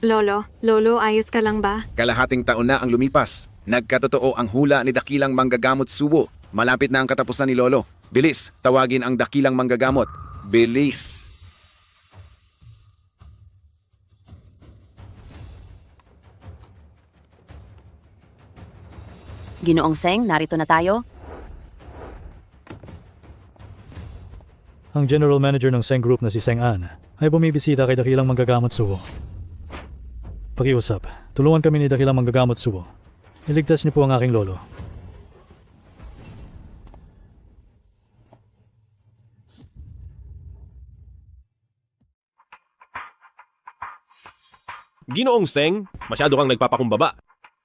Lolo, ayos ka lang ba? Kalahating taon na ang lumipas. Nagkatotoo ang hula ni Dakilang Manggagamot Subo. Malapit na ang katapusan ni Lolo. Bilis, tawagin ang Dakilang Manggagamot. Bilis! Ginoong Seng, narito na tayo. Ang general manager ng Seng Group na si Seng An ay bumibisita kay Dakilang Manggagamot Subo. Pakiusap, tulungan kami ni Dakilang Manggagamot Subo. Iligtas niyo po ang aking lolo. Ginoong Seng, masyado kang nagpapakumbaba.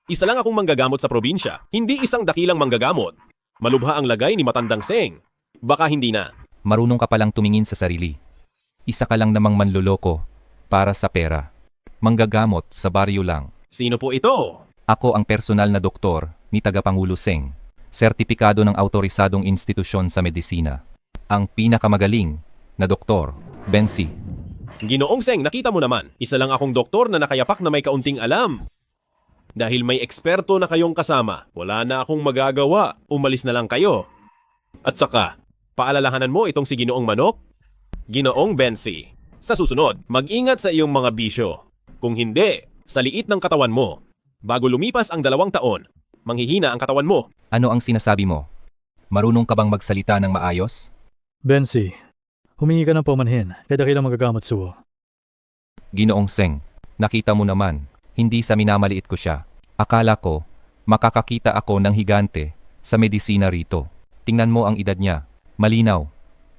Isa lang akong manggagamot sa probinsya, hindi isang dakilang manggagamot. Malubha ang lagay ni matandang Seng. Baka hindi na. Marunong ka palang tumingin sa sarili. Isa ka lang namang manloloko para sa pera. Manggagamot sa baryo lang. Sino po ito? Ako ang personal na doktor ni Tagapangulo Seng. Sertipikado ng autorisadong institusyon sa medisina. Ang pinakamagaling na doktor, Bensi. Ginoong Seng, nakita mo naman. Isa lang akong doktor na nakayapak na may kaunting alam. Dahil may eksperto na kayong kasama, wala na akong magagawa. Umalis na lang kayo. At saka, paalalahanan mo itong si Ginoong Manok? Ginoong Bensi. Sa susunod, mag-ingat sa iyong mga bisyo. Kung hindi, sa liit ng katawan mo. Bago lumipas ang 2 taon, manghihina ang katawan mo. Ano ang sinasabi mo? Marunong ka bang magsalita ng maayos? Bensi, humingi ka ng paumanhin kay Dakilang Manggagamot Subo. Ginoong Seng, nakita mo naman, hindi sa minamaliit ko siya. Akala ko, makakakita ako ng higante sa medisina rito. Tingnan mo ang edad niya. Malinaw,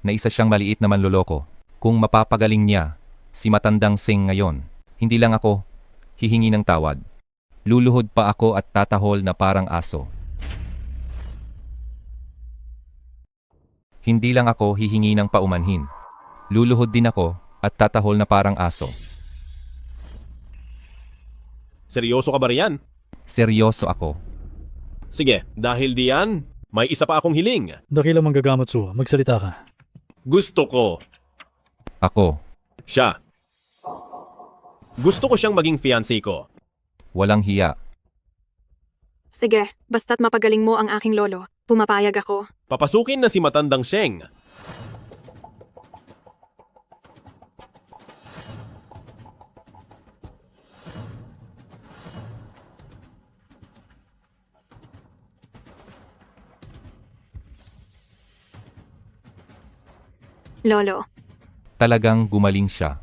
na isa siyang maliit na manloloko. Kung mapapagaling niya, si matandang Seng ngayon, hindi lang ako hihingi ng tawad. Luluhod pa ako at tatahol na parang aso. Hindi lang ako hihingi ng paumanhin. Luluhod din ako at tatahol na parang aso. Seryoso ka ba riyan? Seryoso ako. Sige, dahil diyan, may isa pa akong hiling. Dakilang Manggagamot Subo, magsalita ka. Gusto ko Ako, siya. Gusto ko siyang maging fiancé ko. walang hiya. Sige, basta't mapagaling mo ang aking lolo. Pumapayag ako. Papasukin na si matandang Seng. Lolo, Talagang gumaling siya.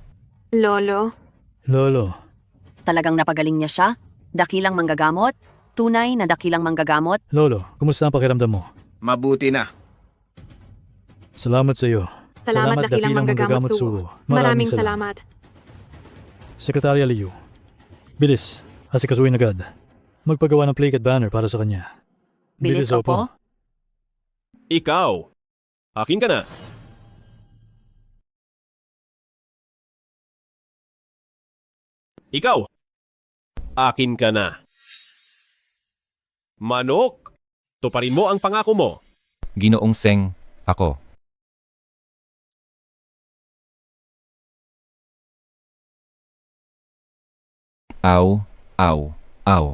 Lolo, Lolo, Talagang napagaling niya siya? Dakilang manggagamot? Tunay na dakilang manggagamot? Lolo, kumusta ang pakiramdam mo? Mabuti na. Salamat sa iyo. salamat Dakilang Manggagamot Subo. Maraming salamat. Sekretarya Liu, bilis, asikasuin agad. Magpagawa ng plaque at banner para sa kanya. Bilis, opo? Ikaw. Akin ka na. Ikaw. Akin ka na. Manok, tuparin mo ang pangako mo. Ginoong Seng, ako. Aw, aw, aw.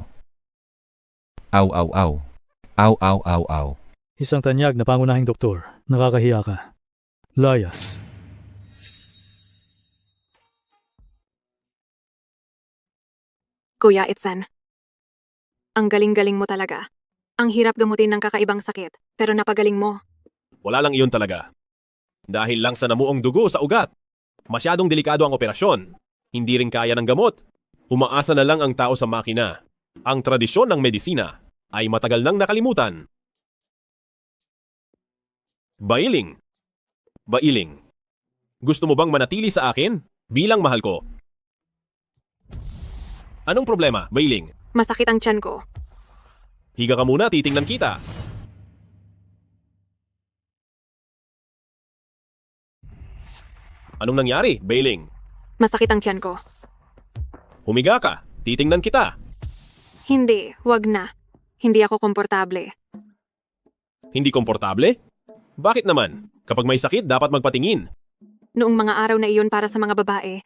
Aw, aw, aw. Aw, aw, aw, aw. Isang tanyag na pangunahing doktor. Nakakahiya ka. Layas. Kuya Itsan. Ang galing-galing mo talaga. Ang hirap gamutin ng kakaibang sakit, pero napagaling mo. Wala lang iyon talaga. Dahil lang sa namuong dugo sa ugat. Masyadong delikado ang operasyon. Hindi rin kaya ng gamot. Umaasa na lang ang tao sa makina. Ang tradisyon ng medisina ay matagal nang nakalimutan. Bailing. Bailing. Gusto mo bang manatili sa akin bilang mahal ko? Anong problema, Bailing? Masakit ang tiyan ko. Higa ka muna, titingnan kita. Anong nangyari, Bailing? Masakit ang tiyan ko. Humiga ka, titingnan kita. Hindi, wag na. Hindi ako komportable. Hindi komportable? Bakit naman? Kapag may sakit, dapat magpatingin. Noong mga araw na iyon para sa mga babae,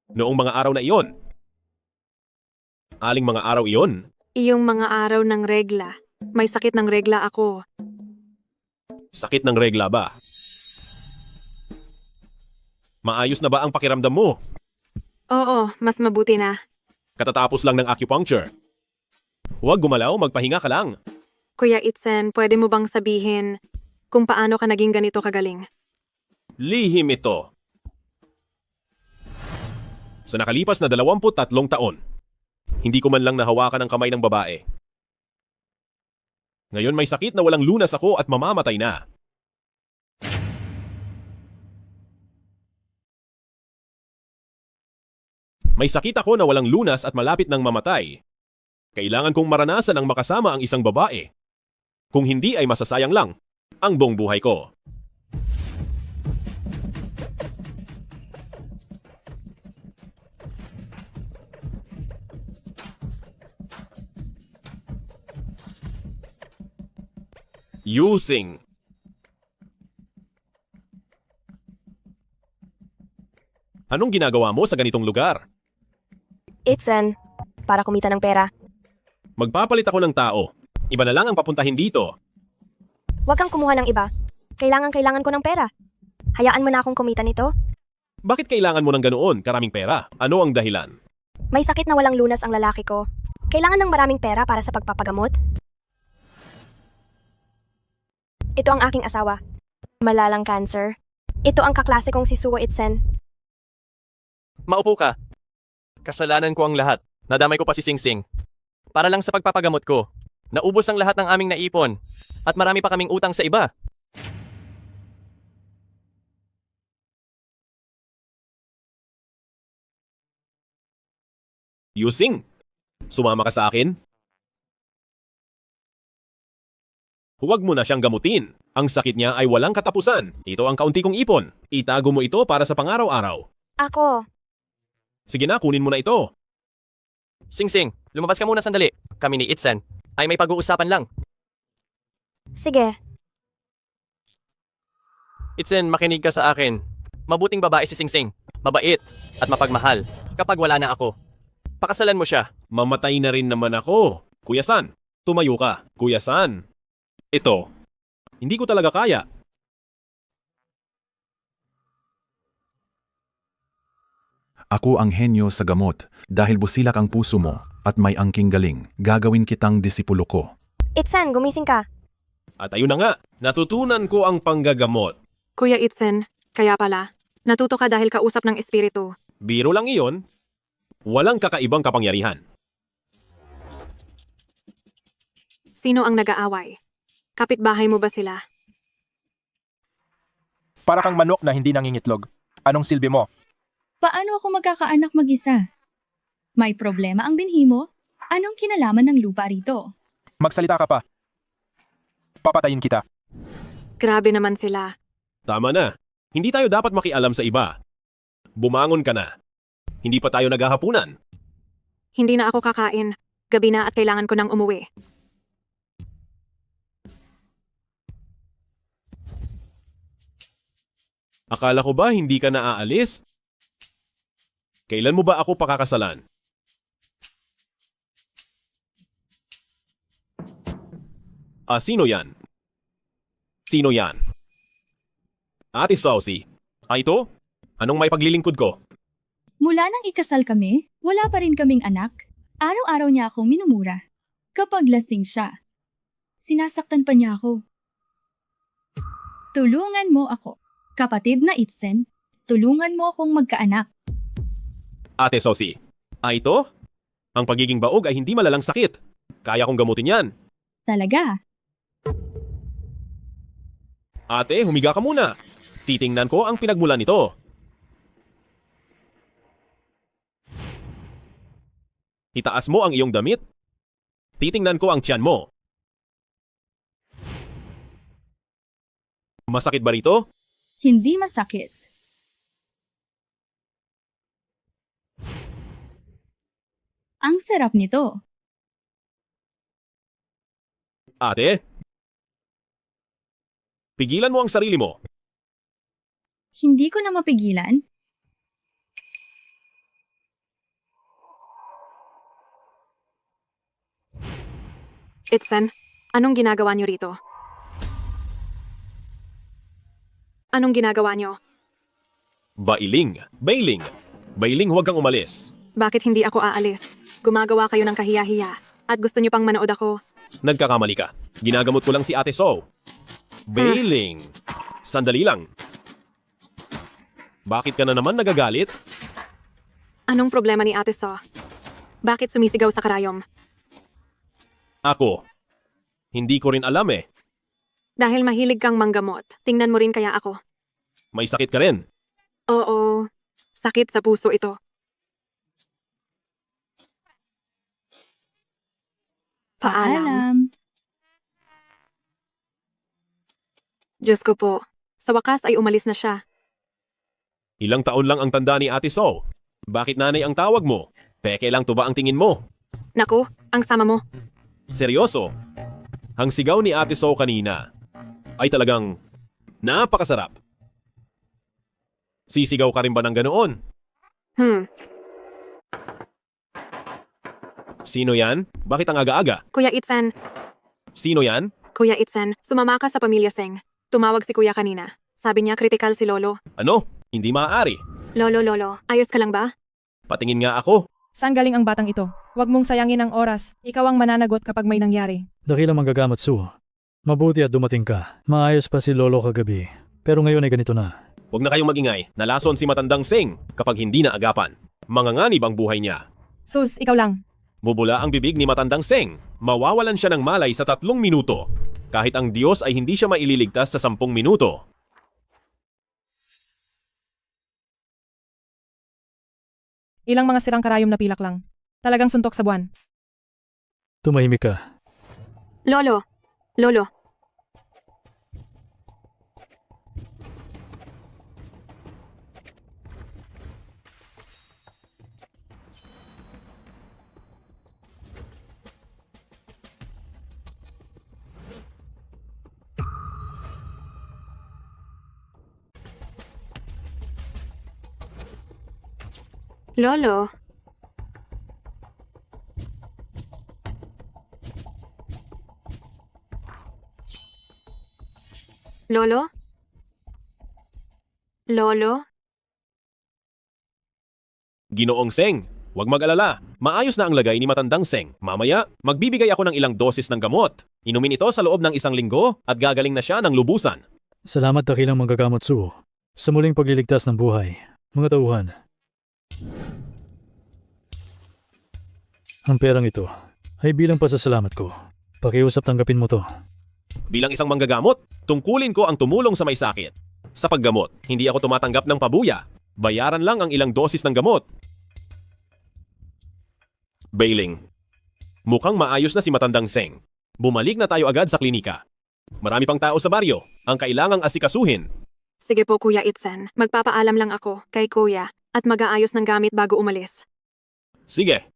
Noong mga araw na iyon, Aling mga araw iyon? Iyong mga araw ng regla. May sakit ng regla ako. Sakit ng regla ba? Maayos na ba ang pakiramdam mo? Oo, mas mabuti na. Katatapos lang ng acupuncture. Huwag gumalaw, magpahinga ka lang. Kuya Itzen, pwede mo bang sabihin kung paano ka naging ganito kagaling? Lihim ito. Sa nakalipas na 23 taon, hindi ko man lang nahawakan ang kamay ng babae. Ngayon may sakit na walang lunas ako at mamamatay na. May sakit ako na walang lunas at malapit ng mamatay. Kailangan kong maranasan ang makasama ang isang babae. Kung hindi ay masasayang lang ang buong buhay ko. Using. Anong ginagawa mo sa ganitong lugar? Itzen, para kumita ng pera. Magpapalit ako ng tao. Iba na lang ang papuntahin dito. Huwag kang kumuha ng iba. Kailangan ko ng pera. Hayaan mo na akong kumita nito. Bakit kailangan mo ng ganoon, karaming pera? Ano ang dahilan? May sakit na walang lunas ang lalaki ko. Kailangan ng maraming pera para sa pagpapagamot. Ito ang aking asawa. Malalang cancer. Ito ang kaklase kong si Suwo Itzen. Maupo ka. Kasalanan ko ang lahat. Nadamay ko pa si Singsing. Para lang sa pagpapagamot ko. Naubos ang lahat ng aming naipon. At marami pa kaming utang sa iba. Using. Sumama ka sa akin? Huwag mo na siyang gamutin. Ang sakit niya ay walang katapusan. Ito ang kaunti kong ipon. Itago mo ito para sa pangaraw-araw. Ako. Sige na, kunin mo na ito. Singsing, lumabas ka muna sandali. Kami ni Itzen ay may pag-uusapan lang. Sige. Itzen, makinig ka sa akin. Mabuting babae si Singsing. Mabait at mapagmahal. Kapag wala na ako, pakasalan mo siya. Mamatay na rin naman ako. Kuya San, tumayo ka. Kuya San. Ito. Hindi ko talaga kaya. Ako ang henyo sa gamot, dahil busilak ang puso mo at may angking galing, gagawin kitang disipulo ko. Itzen, gumising ka. At ayun na nga, natutunan ko ang panggagamot. Kuya Itzen, kaya pala, natuto ka dahil kausap ng espiritu. Biro lang iyon. Walang kakaibang kapangyarihan. Sino ang nag-aaway? Kapitbahay mo ba sila? Para kang manok na hindi nangingitlog. Anong silbi mo? Paano ako magkakaanak mag-isa? May problema ang binhi mo? Anong kinalaman ng lupa rito? Magsalita ka pa. Papatayin kita. Grabe naman sila. Tama na. Hindi tayo dapat makialam sa iba. Bumangon ka na. Hindi pa tayo naghahapunan. Hindi na ako kakain. Gabi na at kailangan ko nang umuwi. Akala ko ba hindi ka na aalis? Kailan mo ba ako pakakasalan? Sino yan? Sino yan? Ate Saucy. Ito? Anong may paglilingkod ko? Mula nang ikasal kami, wala pa rin kaming anak. Araw-araw niya akong minumura. Kapag lasing siya, sinasaktan pa niya ako. Tulungan mo ako. Kapatid na Itzen, tulungan mo akong magkaanak. Ate Saucy. Ito? Ang pagiging baog ay hindi malalang sakit. Kaya kong gamutin yan. Talaga? Ate, humiga ka muna. Titingnan ko ang pinagmulan nito. Itaas mo ang iyong damit. Titingnan ko ang tiyan mo. Masakit ba rito? Hindi masakit. Ang sarap nito. Ate? Pigilan mo ang sarili mo. Hindi ko na mapigilan. Itsen, anong ginagawa niyo rito? Anong ginagawa niyo? Bailing. Bailing. Bailing, huwag kang umalis. Bakit hindi ako aalis? Gumagawa kayo ng kahiya-hiya at gusto niyo pang manood ako. Nagkakamali ka. Ginagamot ko lang si Ate So. Bailing. Sandali lang. Bakit ka na naman nagagalit? Anong problema ni Ate So? Bakit sumisigaw sa karayom? Ako. Hindi ko rin alam eh. Dahil mahilig kang manggamot, tingnan mo rin kaya ako. May sakit ka rin. Oo, sakit sa puso ito. Paalam. Diyos ko po, sa wakas ay umalis na siya. Ilang taon lang ang tanda ni Ate So. Bakit nanay ang tawag mo? Peke lang to ba ang tingin mo? Naku, ang sama mo. Seryoso? Ang sigaw ni Ate So kanina ay talagang napakasarap. Sisigaw ka rin ba ng ganoon? Sino yan? Bakit ang aga-aga? Kuya Itsen, Sino yan? Kuya Itsen, sumama ka sa pamilya Seng. Tumawag si Kuya kanina. Sabi niya kritikal si Lolo. Ano? Hindi maaari. Lolo, ayos ka lang ba? Patingin nga ako. Saan galing ang batang ito? Huwag mong sayangin ang oras. Ikaw ang mananagot kapag may nangyari. Dakilang manggagamot, Sue. Mabuti at dumating ka. Maayos pa si Lolo kagabi. Pero ngayon ay ganito na. Huwag na kayong magingay. Nalason si matandang Sing kapag hindi na agapan. Manganganib ang buhay niya. Sus, ikaw lang. Bubula ang bibig ni matandang Sing. Mawawalan siya ng malay sa 3 minuto. Kahit ang Diyos ay hindi siya maililigtas sa 10 minuto. Ilang mga sirang karayom na pilak lang. Talagang suntok sa buwan. Tumahimik ka. Lolo. Lolo. Lolo? Lolo? Ginoong Seng, huwag mag-alala. Maayos na ang lagay ni matandang Seng. Mamaya, magbibigay ako ng ilang dosis ng gamot. Inumin ito sa loob ng 1 linggo at gagaling na siya ng lubusan. Salamat dakilang manggagamot, Sue. Sa muling pagliligtas ng buhay. Mga tauhan. Ang perang ito ay bilang pasasalamat ko. Pakiusap tanggapin mo to. Bilang isang manggagamot, tungkulin ko ang tumulong sa may sakit. Sa paggamot, hindi ako tumatanggap ng pabuya. Bayaran lang ang ilang dosis ng gamot. Bailing. Mukhang maayos na si matandang Seng. Bumalik na tayo agad sa klinika. Marami pang tao sa baryo ang kailangang asikasuhin. Sige po, Kuya Itsen. Magpapaalam lang ako kay Kuya at mag-aayos ng gamit bago umalis. Sige.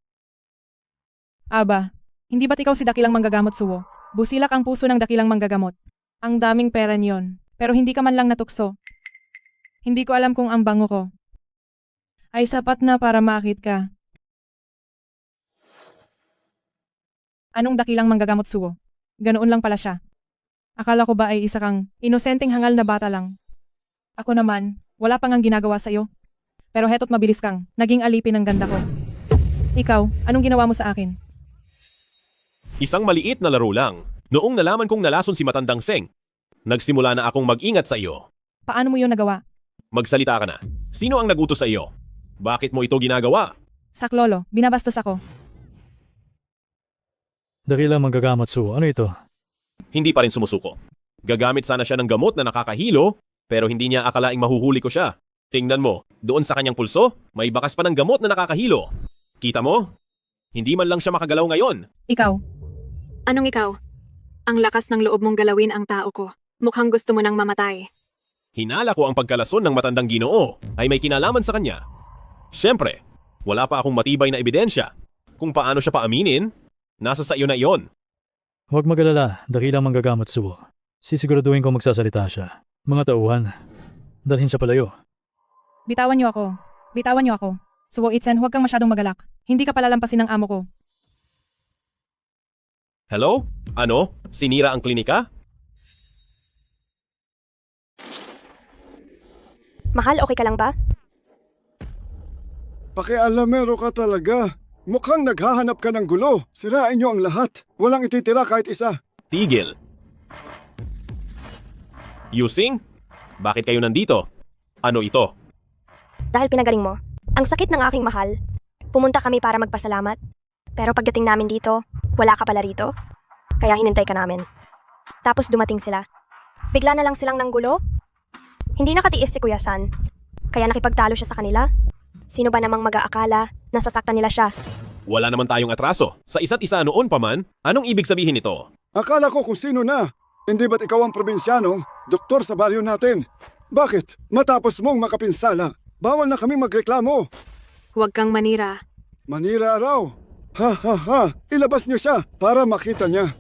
Aba, hindi ba't ikaw si dakilang manggagamot, Suwo? Busilak ang puso ng dakilang manggagamot. Ang daming pera niyon, pero hindi ka man lang natukso. Hindi ko alam kung ang bango ko ay sapat na para maakit ka. Anong dakilang manggagamot, Suwo? Ganoon lang pala siya. Akala ko ba ay isa kang inosenteng hangal na bata lang? Ako naman, wala pang ang ginagawa sa'yo. Pero heto't mabilis kang naging alipin ng ganda ko. Ikaw, anong ginawa mo sa akin? Isang maliit na laro lang. Noong nalaman kong nalason si matandang Seng, nagsimula na akong mag-ingat sa iyo. Paano mo yun nagawa? Magsalita ka na. Sino ang nagutos sa iyo? Bakit mo ito ginagawa? Saklolo, binabastos ako. Dakilang manggagamot, Sue. Ano ito? Hindi pa rin sumusuko. Gagamit sana siya ng gamot na nakakahilo, pero hindi niya akalaing mahuhuli ko siya. Tingnan mo, doon sa kanyang pulso, may bakas pa ng gamot na nakakahilo. Kita mo? Hindi man lang siya makagalaw ngayon. Ikaw. Anong ikaw? Ang lakas ng loob mong galawin ang tao ko. Mukhang gusto mo nang mamatay. Hinala ko ang pagkalason ng matandang Ginoo ay may kinalaman sa kanya. Siyempre, wala pa akong matibay na ebidensya. Kung paano siya paaminin, nasa sa iyo na iyon. Huwag mag-alala, dakilang manggagamot, Sue. Sisiguraduhin ko magsasalita siya. Mga tauhan, dalhin siya palayo. Bitawan niyo ako. Bitawan niyo ako. Suwo Itsen, huwag kang masyadong magalak. Hindi ka palalampasin ng amo ko. Hello? Ano? Sinira ang klinika? Mahal, okay ka lang ba? Pakialamero ka talaga. Mukhang naghahanap ka ng gulo. Sirain niyo ang lahat. Walang ititira kahit isa. Tigil. Yusing? Bakit kayo nandito? Ano ito? Dahil pinagaling mo. Ang sakit ng aking mahal. Pumunta kami para magpasalamat. Pero pagdating namin dito, wala ka pala rito. Kaya hinintay ka namin. Tapos dumating sila. Bigla na lang silang nanggulo. Hindi nakatiis si Kuya San. Kaya nakipagtalo siya sa kanila. Sino ba namang mag-aakala na sasaktan nila siya? Wala naman tayong atraso. Sa isa't isa noon pa man, anong ibig sabihin nito? Akala ko kung sino na. Hindi ba't ikaw ang probinsyanong doktor sa baryo natin? Bakit? Matapos mong makapinsala, bawal na kami magreklamo. Huwag kang manira. Manira raw. Ha ha ha. Ilabas niyo siya para makita niya.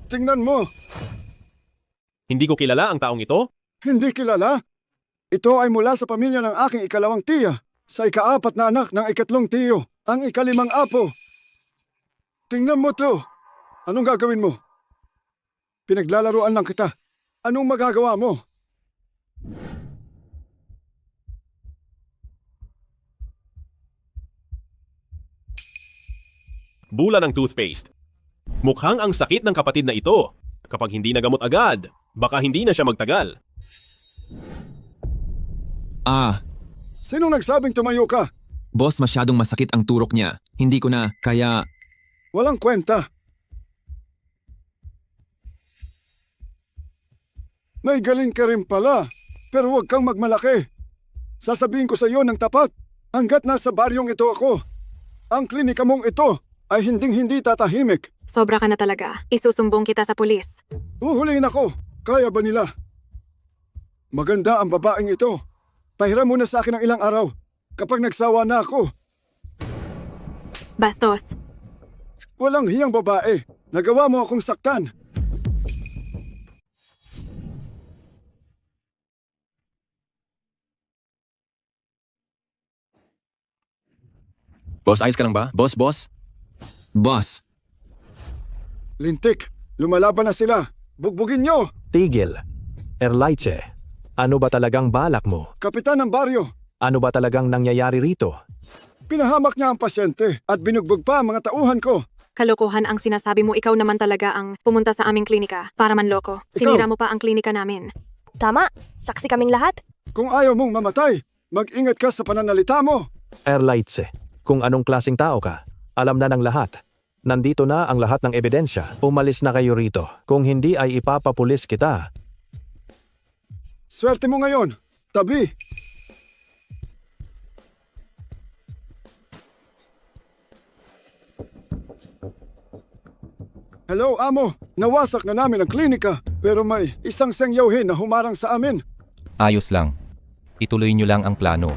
Tingnan mo. Hindi ko kilala ang taong ito? Hindi kilala? Ito ay mula sa pamilya ng aking ikalawang tiya, sa ikaapat na anak ng ikatlong tiyo, ang ikalimang apo. Tingnan mo to. Anong gagawin mo? Pinaglalaruan lang kita. Anong magagawa mo? Bula ng toothpaste. Mukhang ang sakit ng kapatid na ito. Kapag hindi nagamot agad, baka hindi na siya magtagal. Sinong nagsabing tumayo ka? Boss, masyadong masakit ang turok niya. Hindi ko na, kaya... Walang kwenta. May galing ka rin pala, pero huwag kang magmalaki. Sasabihin ko sa iyo ng tapat, hanggat nasa baryong ito ako, ang klinika mong ito ay hinding-hindi tatahimik. Sobra ka na talaga. Isusumbong kita sa pulis. Uhulihin ako. Kaya ba nila? Maganda ang babaeng ito. Pahiram muna sa akin ng ilang araw. Kapag nagsawa na ako. Bastos. Walang hiyang babae. Nagawa mo akong saktan. Boss, ayos ka lang ba? Boss, boss? Boss, Lintik, lumalaban na sila. Bugbugin nyo! Tigil. Erlaiche, ano ba talagang balak mo? Kapitan ng baryo, Ano ba talagang nangyayari rito? pinahamak niya ang pasyente at binugbog pa ang mga tauhan ko. Kalokohan ang sinasabi mo, ikaw naman talaga ang pumunta sa aming klinika para manloko. Sinira mo pa ang klinika namin. Tama, saksi kaming lahat. Kung ayaw mong mamatay, mag-ingat ka sa pananalita mo. Erlaiche, kung anong klaseng tao ka, alam na ng lahat. Nandito na ang lahat ng ebidensya. Umalis na kayo rito. Kung hindi ay ipapapulis kita. Swerte mo ngayon. Tabi. Hello, amo. Nawasak na namin ang klinika, pero may isang sengyawhin na humarang sa amin. Ayos lang. Ituloy nyo lang ang plano.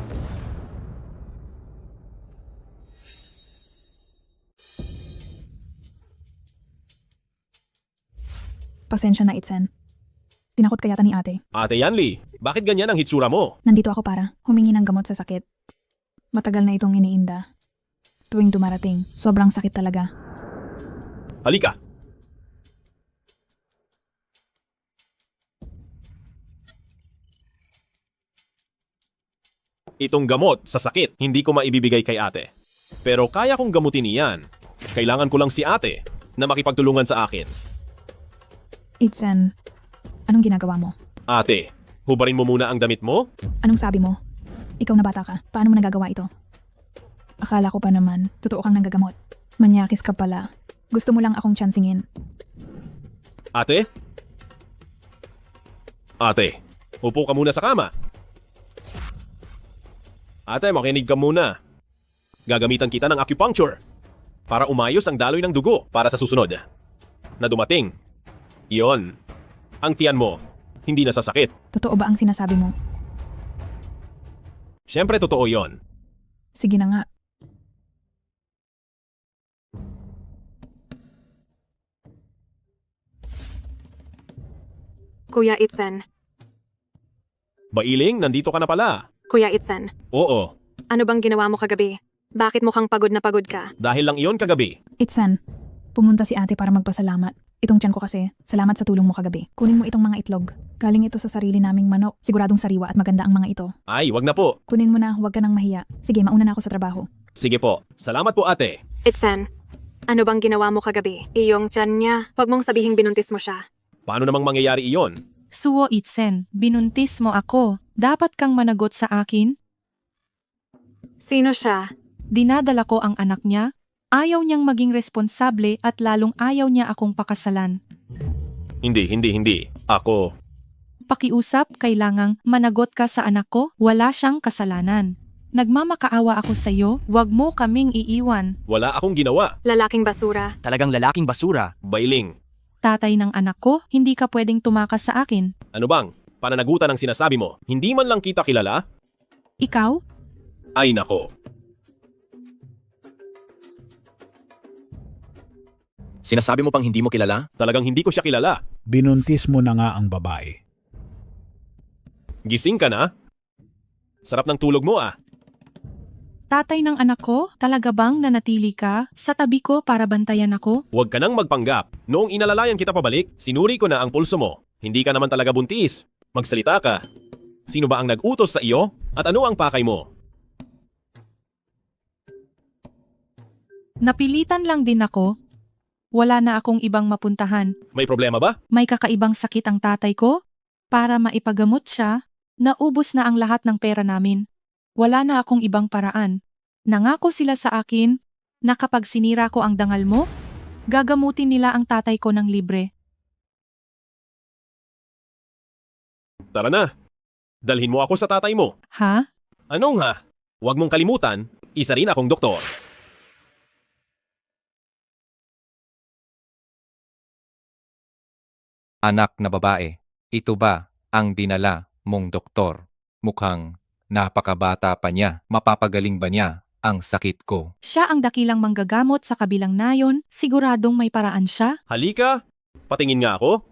Pasensya na, Itzen. Tinakot ka yata ni ate. Ate Yanli, bakit ganyan ang hitsura mo? Nandito ako para humingi ng gamot sa sakit. Matagal na itong iniinda. Tuwing dumarating, sobrang sakit talaga. Halika. Itong gamot sa sakit, hindi ko maibibigay kay ate. Pero kaya kong gamutin iyan. Kailangan ko lang si ate na makipagtulungan sa akin. Itzen, anong ginagawa mo? Ate, hubarin mo muna ang damit mo? Anong sabi mo? Ikaw na bata ka, paano mo nagagawa ito? Akala ko pa naman, totoo kang nanggagamot. Manyakis ka pala. Gusto mo lang akong chansingin. Ate? Ate, upo ka muna sa kama. Ate, makinig ka muna. Gagamitan kita ng acupuncture para umayos ang daloy ng dugo para sa susunod na dumating. Iyon, ang tiyan mo, hindi na sasakit. Totoo ba ang sinasabi mo? Siyempre totoo yon. Sige na nga. Kuya Itzen. Bailing, nandito ka na pala. Kuya Itzen. Oo, Ano bang ginawa mo kagabi? Bakit mukhang pagod na pagod ka? dahil lang iyon kagabi. Itzen, Pumunta si ate para magpasalamat. Itong tiyan ko kasi, salamat sa tulong mo kagabi. Kunin mo itong mga itlog. Galing ito sa sarili naming manok. Siguradong sariwa at maganda ang mga ito. Ay, wag na po. Kunin mo na, huwag ka nang mahiya. Sige, mauna na ako sa trabaho. Sige po. Salamat po ate. Itsen, ano bang ginawa mo kagabi? Iyong tiyan niya. Huwag mong sabihing binuntis mo siya. Paano namang mangyayari iyon? Suwo Itsen, binuntis mo ako. Dapat kang managot sa akin. Sino siya? Dinadala ko ang anak niya. Ayaw niyang maging responsable at lalong ayaw niya akong pakasalan. Hindi. Ako. Pakiusap, kailangang managot ka sa anak ko. Wala siyang kasalanan. Nagmamakaawa ako sa iyo, wag mo kaming iiwan. Wala akong ginawa. Lalaking basura. Talagang lalaking basura. Bailing. Tatay ng anak ko, hindi ka pwedeng tumakas sa akin. Ano bang? Pananagutan ang sinasabi mo. Hindi man lang kita kilala? Ikaw? Ay nako. Sinasabi mo pang hindi mo kilala? Talagang hindi ko siya kilala. Binuntis mo na nga ang babae. Gising ka na? Sarap ng tulog mo ah. Tatay ng anak ko, talaga bang nanatili ka sa tabi ko para bantayan ako? Huwag ka nang magpanggap. Noong inalalayan kita pabalik, sinuri ko na ang pulso mo. Hindi ka naman talaga buntis. Magsalita ka. Sino ba ang nag-utos sa iyo? At ano ang pakay mo? Napilitan lang din ako. Wala na akong ibang mapuntahan. May problema ba? May kakaibang sakit ang tatay ko. Para maipagamot siya, naubos na ang lahat ng pera namin. Wala na akong ibang paraan. Nangako sila sa akin na kapag sinira ko ang dangal mo, gagamutin nila ang tatay ko ng libre. Tara na. Dalhin mo ako sa tatay mo. Ha? Anong ha? Huwag mong kalimutan, isa rin akong doktor. Anak na babae, ito ba ang dinala mong doktor? Mukhang napakabata pa niya. Mapapagaling ba niya ang sakit ko? Siya ang dakilang manggagamot sa kabilang nayon, siguradong may paraan siya. Halika, patingin nga ako.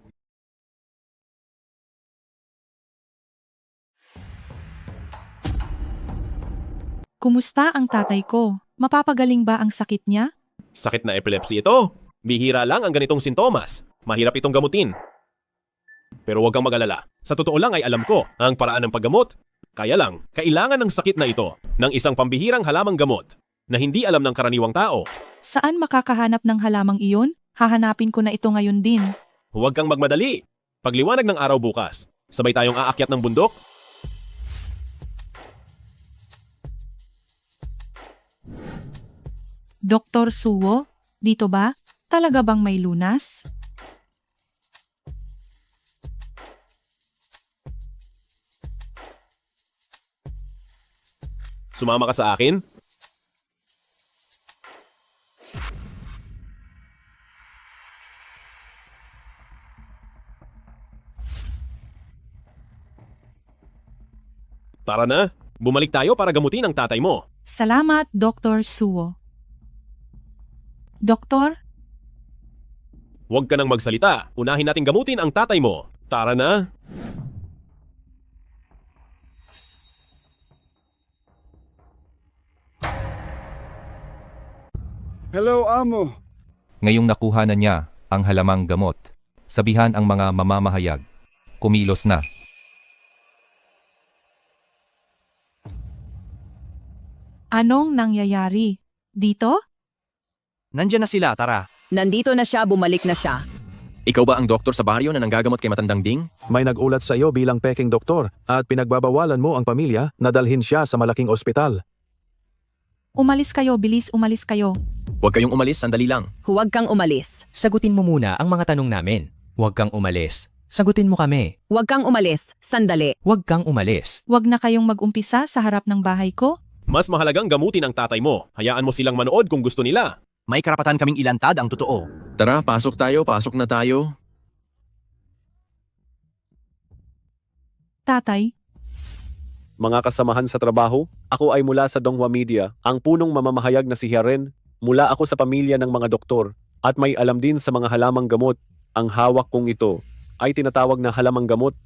Kumusta ang tatay ko? Mapapagaling ba ang sakit niya? Sakit na epilepsy ito. Bihira lang ang ganitong sintomas. Mahirap itong gamutin. Pero huwag kang mag-alala. Sa totoo lang ay alam ko ang paraan ng paggamot. Kaya lang, kailangan ng sakit na ito ng isang pambihirang halamang gamot na hindi alam ng karaniwang tao. Saan makakahanap ng halamang iyon? Hahanapin ko na ito ngayon din. Huwag kang magmadali. Pagliwanag ng araw bukas, sabay tayong aakyat ng bundok. Dr. Suwo, dito ba? Talaga bang may lunas? Sumama ka sa akin? Tara na, bumalik tayo para gamutin ang tatay mo. Salamat, Dr. Suwo. Doktor, Huwag ka nang magsalita. Unahin natin gamutin ang tatay mo. Tara na. Hello, amo. Ngayong nakuha na niya ang halamang gamot, sabihan ang mga mamamahayag. Kumilos na. anong nangyayari? Dito? Nandiyan na sila, tara. Nandito na siya, bumalik na siya. Ikaw ba ang doktor sa baryo na nanggagamot kay Matandang Ding? May nagulat sa iyo bilang peking doktor at pinagbabawalan mo ang pamilya na dalhin siya sa malaking ospital. Umalis kayo, bilis umalis kayo. Huwag kayong umalis, sandali lang. Huwag kang umalis. Sagutin mo muna ang mga tanong namin. Huwag kang umalis. Sagutin mo kami. Huwag kang umalis. Sandali. Huwag kang umalis. Huwag na kayong mag-umpisa sa harap ng bahay ko. Mas mahalagang gamutin ang tatay mo. Hayaan mo silang manood kung gusto nila. May karapatan kaming ilantad ang totoo. Tara, pasok na tayo. Tatay, Mga kasamahan sa trabaho, ako ay mula sa Donghua Media, ang punong mamamahayag na si Hiaren. Mula ako sa pamilya ng mga doktor at may alam din sa mga halamang gamot. Ang hawak kong ito ay tinatawag na halamang gamot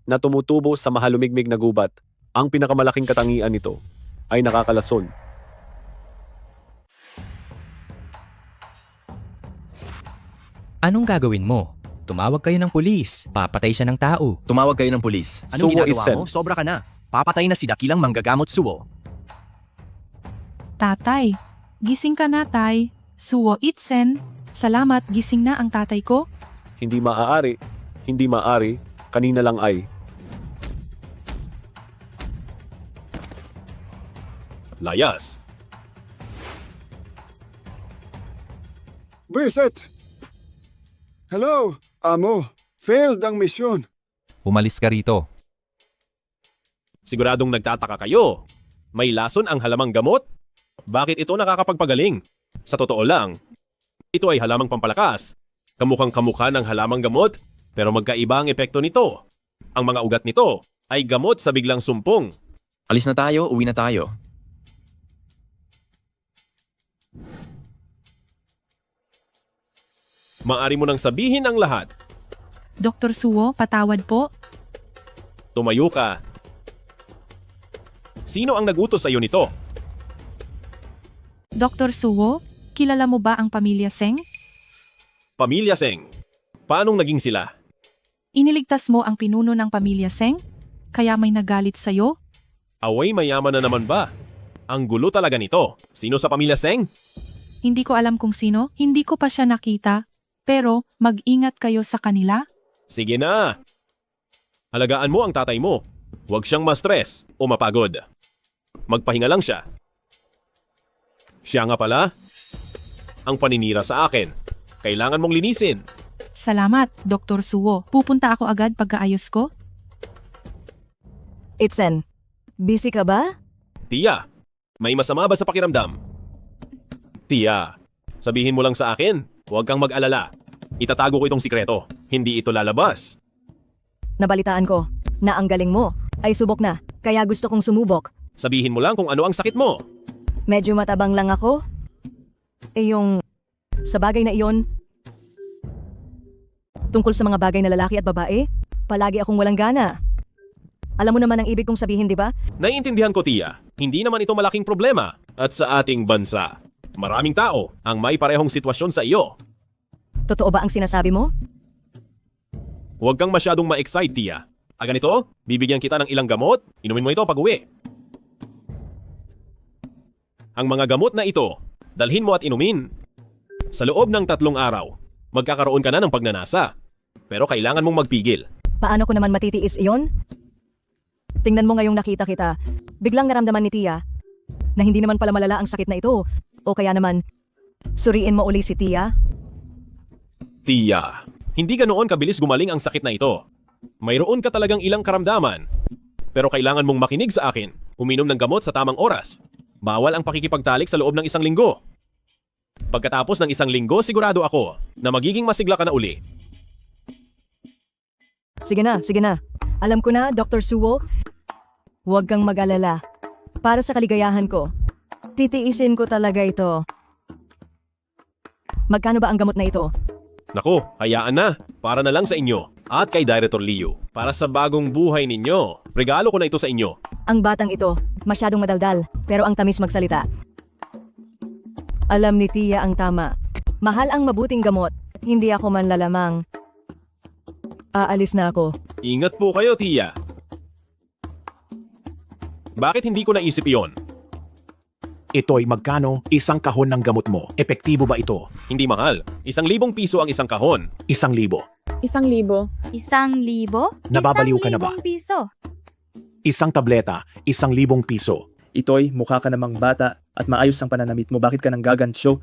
na tumutubo sa mahalumigmig na gubat. Ang pinakamalaking katangian nito ay nakakalason. Anong gagawin mo? Tumawag kayo ng pulis. Papatay siya ng tao. Tumawag kayo ng pulis. Anong Suwo ginagawa itself. mo? Sobra ka na. Papatay na si dakilang manggagamot Suwo. Tatay, gising ka na, tay. Suwo Itsen. Salamat, gising na ang tatay ko. Hindi maaari. Hindi maaari. Kanina lang ay. Layas. Visit! Hello, amo. Failed ang misyon. Umalis ka rito. Siguradong nagtataka kayo. May lason ang halamang gamot? Bakit ito nakakapagpagaling? Sa totoo lang, ito ay halamang pampalakas. Kamukhang kamukha ng halamang gamot, pero magkaiba ang epekto nito. Ang mga ugat nito ay gamot sa biglang sumpong. Alis na tayo, uwi na tayo. Maari mo nang sabihin ang lahat. Dr. Suwo, patawad po. Tumayo ka. Sino ang nagutos sa iyo nito? Dr. Suwo, kilala mo ba ang pamilya Seng? Pamilya Seng. Paanong naging sila? Iniligtas mo ang pinuno ng pamilya Seng? Kaya may nagalit sa'yo? Away mayaman na naman ba? Ang gulo talaga nito. Sino sa pamilya Seng? Hindi ko alam kung sino, hindi ko pa siya nakita. Pero mag-ingat kayo sa kanila. Sige na. Alagaan mo ang tatay mo. Huwag siyang ma-stress o mapagod. Magpahinga lang siya. Siya nga pala, ang paninira sa akin. Kailangan mong linisin. Salamat, Dr. Suwo. Pupunta ako agad pagkaayos ko. Itsen, busy ka ba? Tia, may masama ba sa pakiramdam? Tia, sabihin mo lang sa akin. Huwag kang mag-alala. Itatago ko itong sikreto. Hindi ito lalabas. Nabalitaan ko na ang galing mo ay subok na, kaya gusto kong sumubok. Sabihin mo lang kung ano ang sakit mo. Medyo matabang lang ako. Yung sa bagay na iyon, tungkol sa mga bagay na lalaki at babae, palagi akong walang gana. Alam mo naman ang ibig kong sabihin, di ba? Naiintindihan ko, Tia. Hindi naman ito malaking problema. At sa ating bansa, maraming tao ang may parehong sitwasyon sa iyo. Totoo ba ang sinasabi mo? Huwag kang masyadong ma-excite, Tia. Ganito, bibigyan kita ng ilang gamot, inumin mo ito pag-uwi. Ang mga gamot na ito, dalhin mo at inumin. Sa loob ng 3 araw, magkakaroon ka na ng pagnanasa. Pero kailangan mong magpigil. Paano ko naman matitiis iyon? Tingnan mo ngayong nakita kita. Biglang naramdaman ni Tia na hindi naman pala malala ang sakit na ito. O kaya naman, suriin mo uli si Tia. Tia, hindi ganoon kabilis gumaling ang sakit na ito. Mayroon ka talagang ilang karamdaman. Pero kailangan mong makinig sa akin. Uminom ng gamot sa tamang oras. Bawal ang pakikipagtalik sa loob ng 1 linggo. Pagkatapos ng 1 linggo, sigurado ako na magiging masigla ka na uli. Sige na, sige na. Alam ko na, Dr. Suwo. Huwag kang mag-alala. Para sa kaligayahan ko, titiisin ko talaga ito. Magkano ba ang gamot na ito? Naku, hayaan na. Para na lang sa inyo at kay Director Liu. Para sa bagong buhay ninyo. Regalo ko na ito sa inyo. Ang batang ito, masyadong madaldal, pero ang tamis magsalita. Alam ni Tia ang tama. Mahal ang mabuting gamot. Hindi ako manlalamang. Aalis na ako. Ingat po kayo, Tia. Bakit hindi ko naisip iyon? Ito'y magkano? Isang kahon ng gamot mo. Epektibo ba ito? Hindi mahal. 1,000 piso ang isang kahon. 1,000. 1,000. 1,000? Nababaliw ka na ba? 1,000 piso. Isang tableta, 1,000 piso. Itoy, mukha ka namang bata at maayos ang pananamit mo. Bakit ka nang gagantsyo?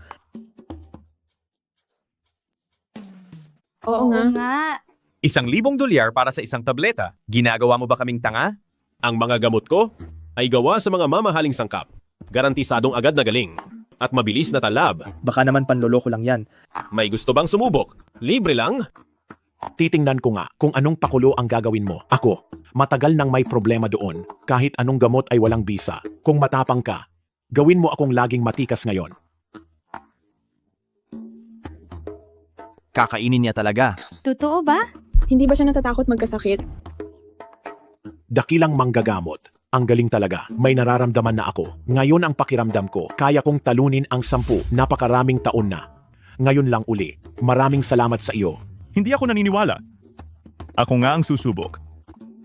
Oo nga. $1,000 para sa isang tableta. Ginagawa mo ba kaming tanga? Ang mga gamot ko ay gawa sa mga mamahaling sangkap. Garantisadong agad na galing at mabilis na talab. Baka naman panloloko lang yan. May gusto bang sumubok? Libre lang? Titingnan ko nga kung anong pakulo ang gagawin mo. Ako, matagal nang may problema doon. Kahit anong gamot ay walang bisa. Kung matapang ka, gawin mo akong laging matikas ngayon. Kakainin niya talaga. Totoo ba? Hindi ba siya natatakot magkasakit? Dakilang manggagamot. Ang galing talaga. May nararamdaman na ako. Ngayon ang pakiramdam ko, kaya kong talunin ang 10. Napakaraming taon na. Ngayon lang uli. Maraming salamat sa iyo. Hindi ako naniniwala. Ako nga ang susubok.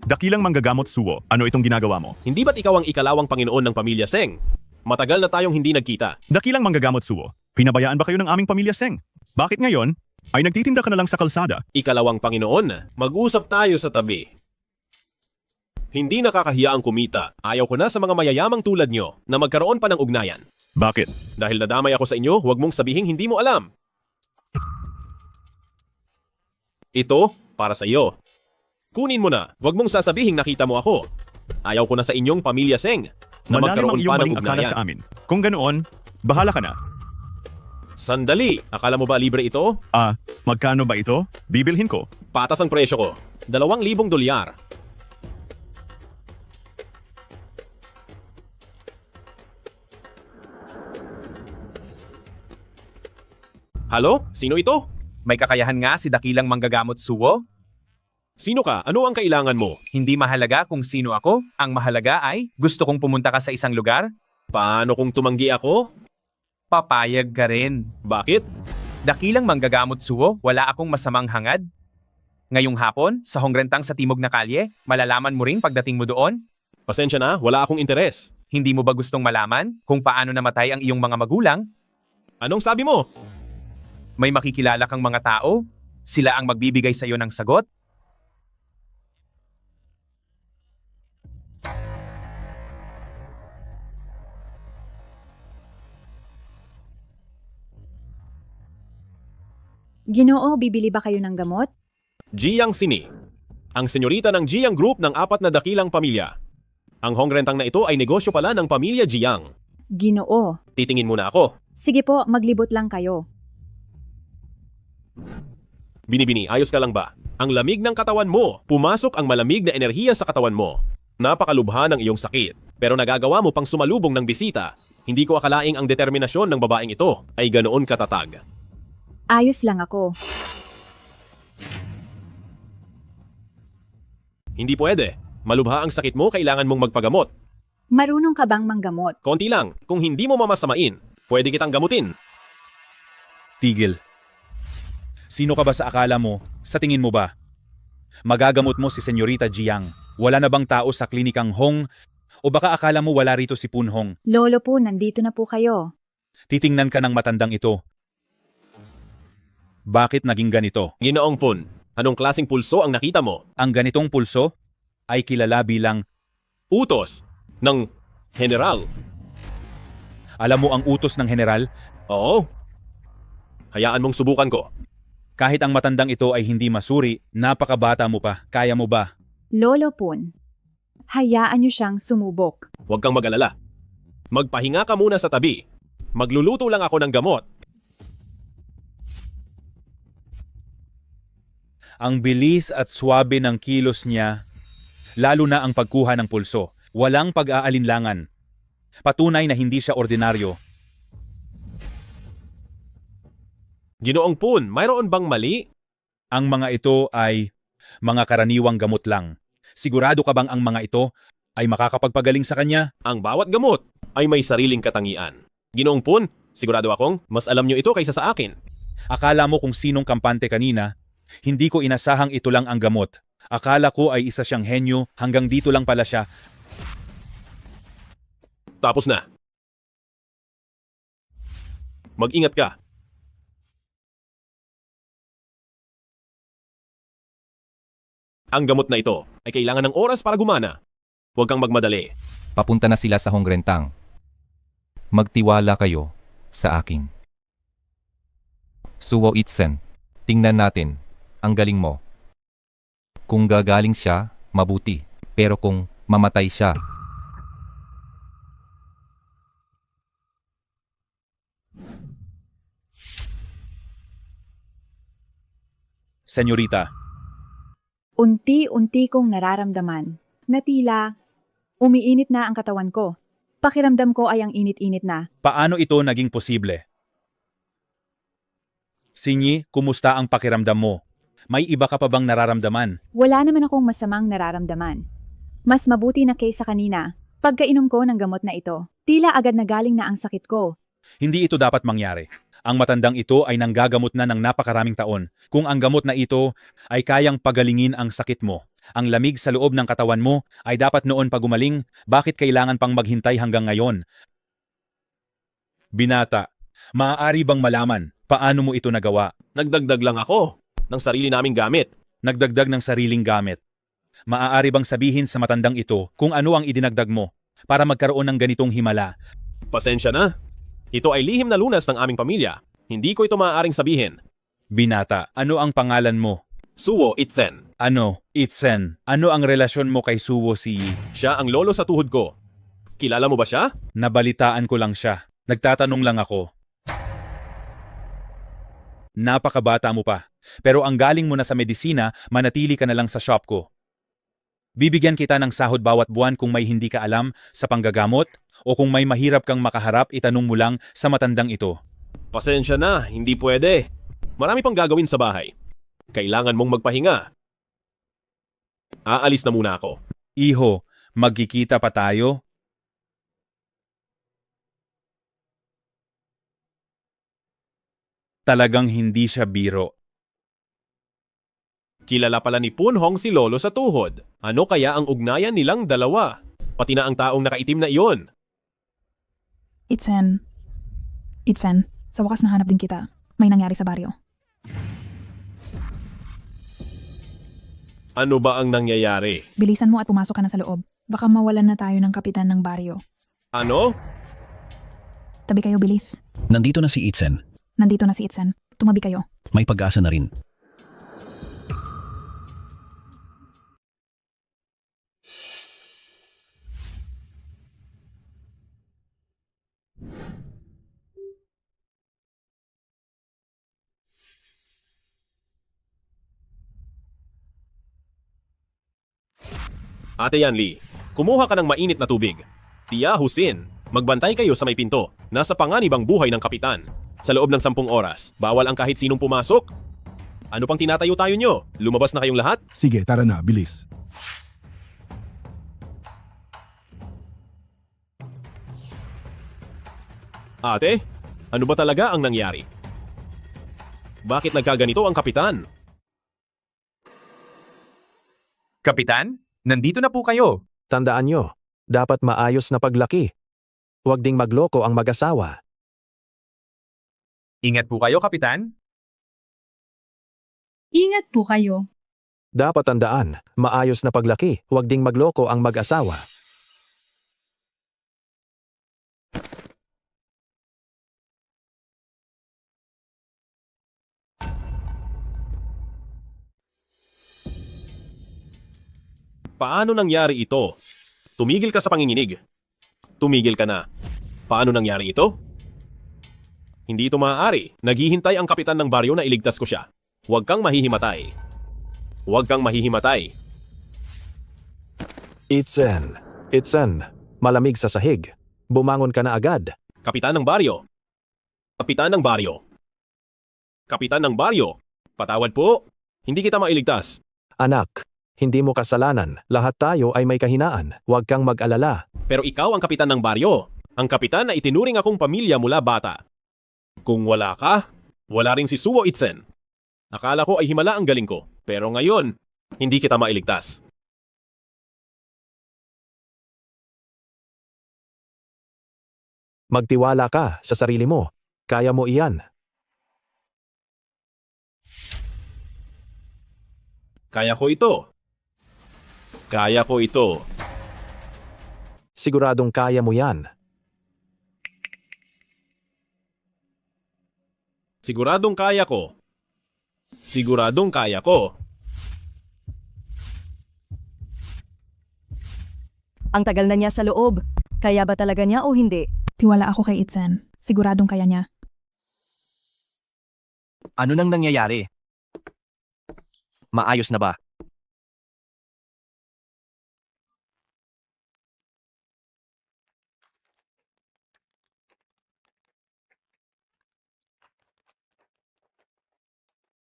Dakilang manggagamot suwo, ano itong ginagawa mo? Hindi ba't ikaw ang ikalawang Panginoon ng pamilya Seng? Matagal na tayong hindi nagkita. Dakilang manggagamot suwo, pinabayaan ba kayo ng aming pamilya Seng? Bakit ngayon ay nagtitinda ka na lang sa kalsada? Ikalawang Panginoon, mag-usap tayo sa tabi. Hindi nakakahiya ang kumita. Ayaw ko na sa mga mayayamang tulad nyo na magkaroon pa ng ugnayan. Bakit? Dahil nadamay ako sa inyo, huwag mong sabihing hindi mo alam. Ito, para sa iyo. Kunin mo na, huwag mong sasabihing nakita mo ako. Ayaw ko na sa inyong pamilya Seng na Malalim ang magkaroon iyong pa ng maling akala ugnayan. sa amin. Kung ganoon, bahala ka na. Sandali, akala mo ba libre ito? Magkano ba ito? Bibilhin ko. Patas ang presyo ko. $2,000. Halo? Sino ito? May kakayahan nga si dakilang manggagamot suwo? Sino ka? Ano ang kailangan mo? Hindi mahalaga kung sino ako. Ang mahalaga ay gusto kong pumunta ka sa isang lugar. Paano kung tumanggi ako? Papayag ka rin. Bakit? Dakilang manggagamot suwo, wala akong masamang hangad. Ngayong hapon, sa Hongrentang sa Timog na Kalye, malalaman mo rin pagdating mo doon. Pasensya na, wala akong interes. Hindi mo ba gustong malaman kung paano namatay ang iyong mga magulang? Anong sabi mo? May makikilala kang mga tao? Sila ang magbibigay sa iyo ng sagot? Ginoo, bibili ba kayo ng gamot? Jiang Sini. Ang senyorita ng Jiang Group ng 4 na dakilang pamilya. Ang hongrentang na ito ay negosyo pala ng pamilya Jiang. Ginoo. Titingin muna ako. Sige po, maglibot lang kayo. Binibini, ayos ka lang ba? Ang lamig ng katawan mo. Pumasok ang malamig na enerhiya sa katawan mo. Napakalubha ng iyong sakit. Pero nagagawa mo pang sumalubong ng bisita. Hindi ko akalaing ang determinasyon ng babaeng ito ay ganoon katatag. Ayos lang ako. Hindi pwede. Malubha ang sakit mo, kailangan mong magpagamot. Marunong ka bang manggamot? Konti lang. Kung hindi mo mamasamain, pwede kitang gamutin. Tigil. Sino ka ba sa akala mo? Sa tingin mo ba? Magagamot mo si Senyorita Jiang. Wala na bang tao sa klinikang Hong? O baka akala mo wala rito si Pun Hong? Lolo po, nandito na po kayo. Titingnan ka ng matandang ito. Bakit naging ganito? Ginoong Pun, anong klaseng pulso ang nakita mo? Ang ganitong pulso ay kilala bilang utos ng general. Alam mo ang utos ng general? Oo. Hayaan mong subukan ko. Kahit ang matandang ito ay hindi masuri, napakabata mo pa. Kaya mo ba? Lolo Pun, hayaan niyo siyang sumubok. Huwag kang mag-alala. Magpahinga ka muna sa tabi. Magluluto lang ako ng gamot. Ang bilis at swabe ng kilos niya, lalo na ang pagkuha ng pulso. Walang pag-aalinlangan. Patunay na hindi siya ordinaryo. Ginoong Pun, mayroon bang mali? Ang mga ito ay mga karaniwang gamot lang. Sigurado ka bang ang mga ito ay makakapagpagaling sa kanya? Ang bawat gamot ay may sariling katangian. Ginoong Pun, sigurado akong mas alam niyo ito kaysa sa akin. Akala mo kung sinong kampante kanina? Hindi ko inasahang ito lang ang gamot. Akala ko ay isa siyang henyo, hanggang dito lang pala siya. Tapos na. Mag-ingat ka. Ang gamot na ito ay kailangan ng oras para gumana. Huwag kang magmadali. Papunta na sila sa Hongrentang. Magtiwala kayo sa akin. Suwo Itsen, tingnan natin. Ang galing mo. Kung gagaling siya, mabuti. Pero kung mamatay siya, Senyorita, Unti-unti kong nararamdaman na tila umiinit na ang katawan ko. Pakiramdam ko ay ang init-init na. paano ito naging posible? Sinyi, kumusta ang pakiramdam mo? May iba ka pa bang nararamdaman? Wala naman akong masamang nararamdaman. Mas mabuti na kaysa kanina. Pagkainom ko ng gamot na ito, tila agad na galing na ang sakit ko. Hindi ito dapat mangyari. Ang matandang ito ay nanggagamot na ng napakaraming taon. Kung ang gamot na ito ay kayang pagalingin ang sakit mo, ang lamig sa loob ng katawan mo ay dapat noon pa gumaling, bakit kailangan pang maghintay hanggang ngayon? Binata, maaari bang malaman paano mo ito nagawa? Nagdagdag lang ako ng sarili naming gamit. Nagdagdag ng sariling gamit. Maaari bang sabihin sa matandang ito kung ano ang idinagdag mo para magkaroon ng ganitong himala? Pasensya na. Ito ay lihim na lunas ng aming pamilya. Hindi ko ito maaaring sabihin. Binata, ano ang pangalan mo? Suwo Itzen. Ano, Itzen? Ano ang relasyon mo kay Suwo si... Siya ang lolo sa tuhod ko. Kilala mo ba siya? Nabalitaan ko lang siya. Nagtatanong lang ako. Napakabata mo pa. Pero ang galing mo na sa medisina, manatili ka na lang sa shop ko. Bibigyan kita ng sahod bawat buwan kung may hindi ka alam sa panggagamot o kung may mahirap kang makaharap, itanong mo lang sa matandang ito. Pasensya na, hindi pwede. Marami pang gagawin sa bahay. Kailangan mong magpahinga. Aalis na muna ako. Iho, magkikita pa tayo? Talagang hindi siya biro. Kilala pala ni Punhong si lolo sa tuhod. Ano kaya ang ugnayan nilang dalawa? Pati na ang taong nakaitim na iyon. Itzen, sa wakas nahanap din kita. May nangyari sa baryo. Ano ba ang nangyayari? Bilisan mo at pumasok ka na sa loob. Baka mawalan na tayo ng kapitan ng baryo. Ano? Tabi kayo, bilis. Nandito na si Itzen. Nandito na si Itzen. Tumabi kayo. May pag-asa na rin. Ate Yanli, kumuha ka ng mainit na tubig. Tia Husin, magbantay kayo sa may pinto. Nasa panganibang buhay ng kapitan. Sa loob ng 10 oras, bawal ang kahit sinong pumasok. Ano pang tinatayo-tayo nyo? Lumabas na kayong lahat? Sige, tara na, bilis. Ate, ano ba talaga ang nangyari? Bakit nagkaganito ang kapitan? Kapitan, nandito na po kayo. Tandaan nyo, dapat maayos na paglaki. Huwag ding magloko ang mag-asawa. Ingat po kayo, Kapitan. Ingat po kayo. Dapat tandaan, maayos na paglaki. Huwag ding magloko ang mag-asawa. Paano nangyari ito? Tumigil ka sa panginginig. Tumigil ka na. Paano nangyari ito? Hindi ito maaari. Naghihintay ang kapitan ng baryo na iligtas ko siya. Huwag kang mahihimatay. Huwag kang mahihimatay. Itzen, malamig sa sahig. Bumangon ka na agad. Kapitan ng baryo. Kapitan ng baryo. Kapitan ng baryo. Patawad po. Hindi kita mailigtas. Anak, hindi mo kasalanan. Lahat tayo ay may kahinaan. Huwag kang mag-alala. Pero ikaw ang kapitan ng baryo. Ang kapitan na itinuring akong pamilya mula bata. Kung wala ka, wala rin si Suwo Itzen. Akala ko ay himala ang galing ko. Pero ngayon, hindi kita mailigtas. Magtiwala ka sa sarili mo. Kaya mo iyan. Kaya ko ito. Kaya ko ito. Siguradong kaya mo yan. Siguradong kaya ko. Siguradong kaya ko. Ang tagal na niya sa loob. Kaya ba talaga niya o hindi? Tiwala ako kay Itzen. Siguradong kaya niya. Ano nang nangyayari? Maayos na ba?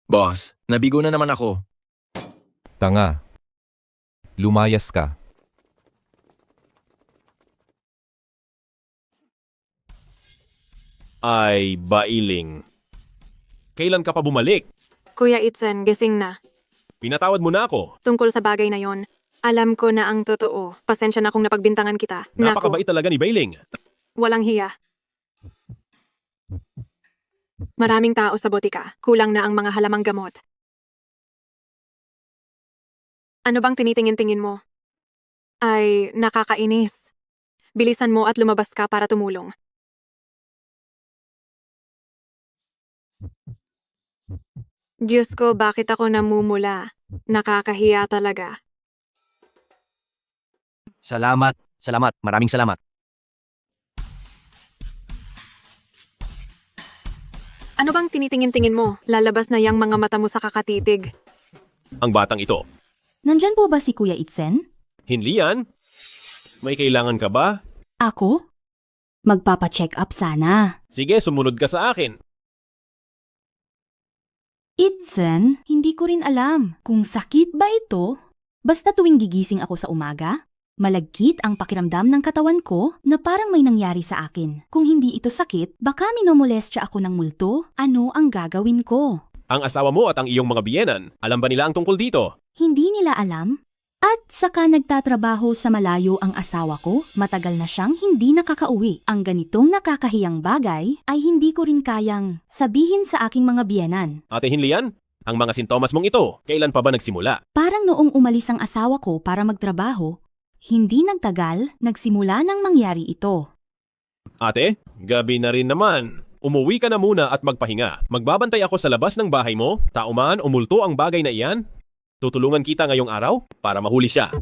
Boss, nabigo na naman ako. Tanga. Lumayas ka. ay Bailing. Kailan ka pa bumalik? Kuya Itzen, gising na. Pinatawad mo na ako. Tungkol sa bagay na yon, alam ko na ang totoo. Pasensya na kung napagbintangan kita. Napakabait talaga ni Bailing. Walang hiya. Maraming tao sa botika. Kulang na ang mga halamang gamot. Ano bang tinitingin-tingin mo? Ay, nakakainis. Bilisan mo at lumabas ka para tumulong. Diyos ko, bakit ako namumula? Nakakahiya talaga. Salamat. Maraming salamat. Ano bang tinitingin-tingin mo? Lalabas na yang mga mata mo sa kakatitig. Ang batang ito. Nandyan po ba si Kuya Itzen? Hinlian? May kailangan ka ba? Ako? Magpapa-check up sana. Sige, sumunod ka sa akin. Itzen, hindi ko rin alam kung sakit ba ito. Basta tuwing gigising ako sa umaga, malagkit ang pakiramdam ng katawan ko na parang may nangyari sa akin. Kung hindi ito sakit, baka minomolestya ako ng multo. Ano ang gagawin ko? Ang asawa mo at ang iyong mga biyenan, alam ba nila ang tungkol dito? Hindi nila alam. At saka nagtatrabaho sa malayo ang asawa ko, matagal na siyang hindi nakakauwi. Ang ganitong nakakahiyang bagay ay hindi ko rin kayang sabihin sa aking mga biyenan. Ate Hinlian, ang mga sintomas mong ito, kailan pa ba nagsimula? Parang noong umalis ang asawa ko para magtrabaho, hindi nagtagal, nagsimula nang mangyari ito. Ate, gabi na rin naman. Umuwi ka na muna at magpahinga. Magbabantay ako sa labas ng bahay mo, tao man o multo ang bagay na iyan. Tutulungan kita ngayong araw para mahuli siya.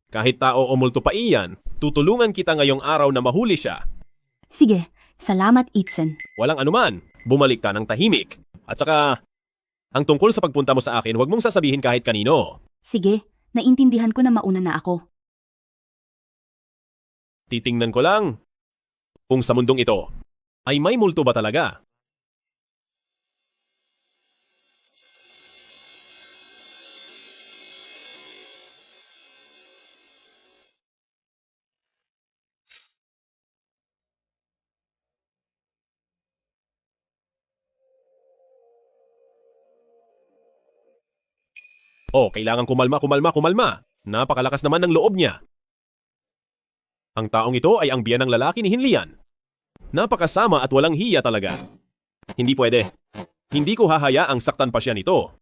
Kahit tao o multo pa iyan, tutulungan kita ngayong araw na mahuli siya. Sige, salamat Itzen. Walang anuman, bumalik ka ng tahimik. At saka, ang tungkol sa pagpunta mo sa akin, huwag mong sasabihin kahit kanino. Sige, naintindihan ko na mauna na ako. Titingnan ko lang kung sa mundong ito ay may multo ba talaga. Oh, kailangan kumalma. Napakalakas naman ng loob niya. Ang taong ito ay ang biyan ng lalaki ni Hinlian. Napakasama at walang hiya talaga. Hindi pwede. Hindi ko hahayaang saktan pa siya nito.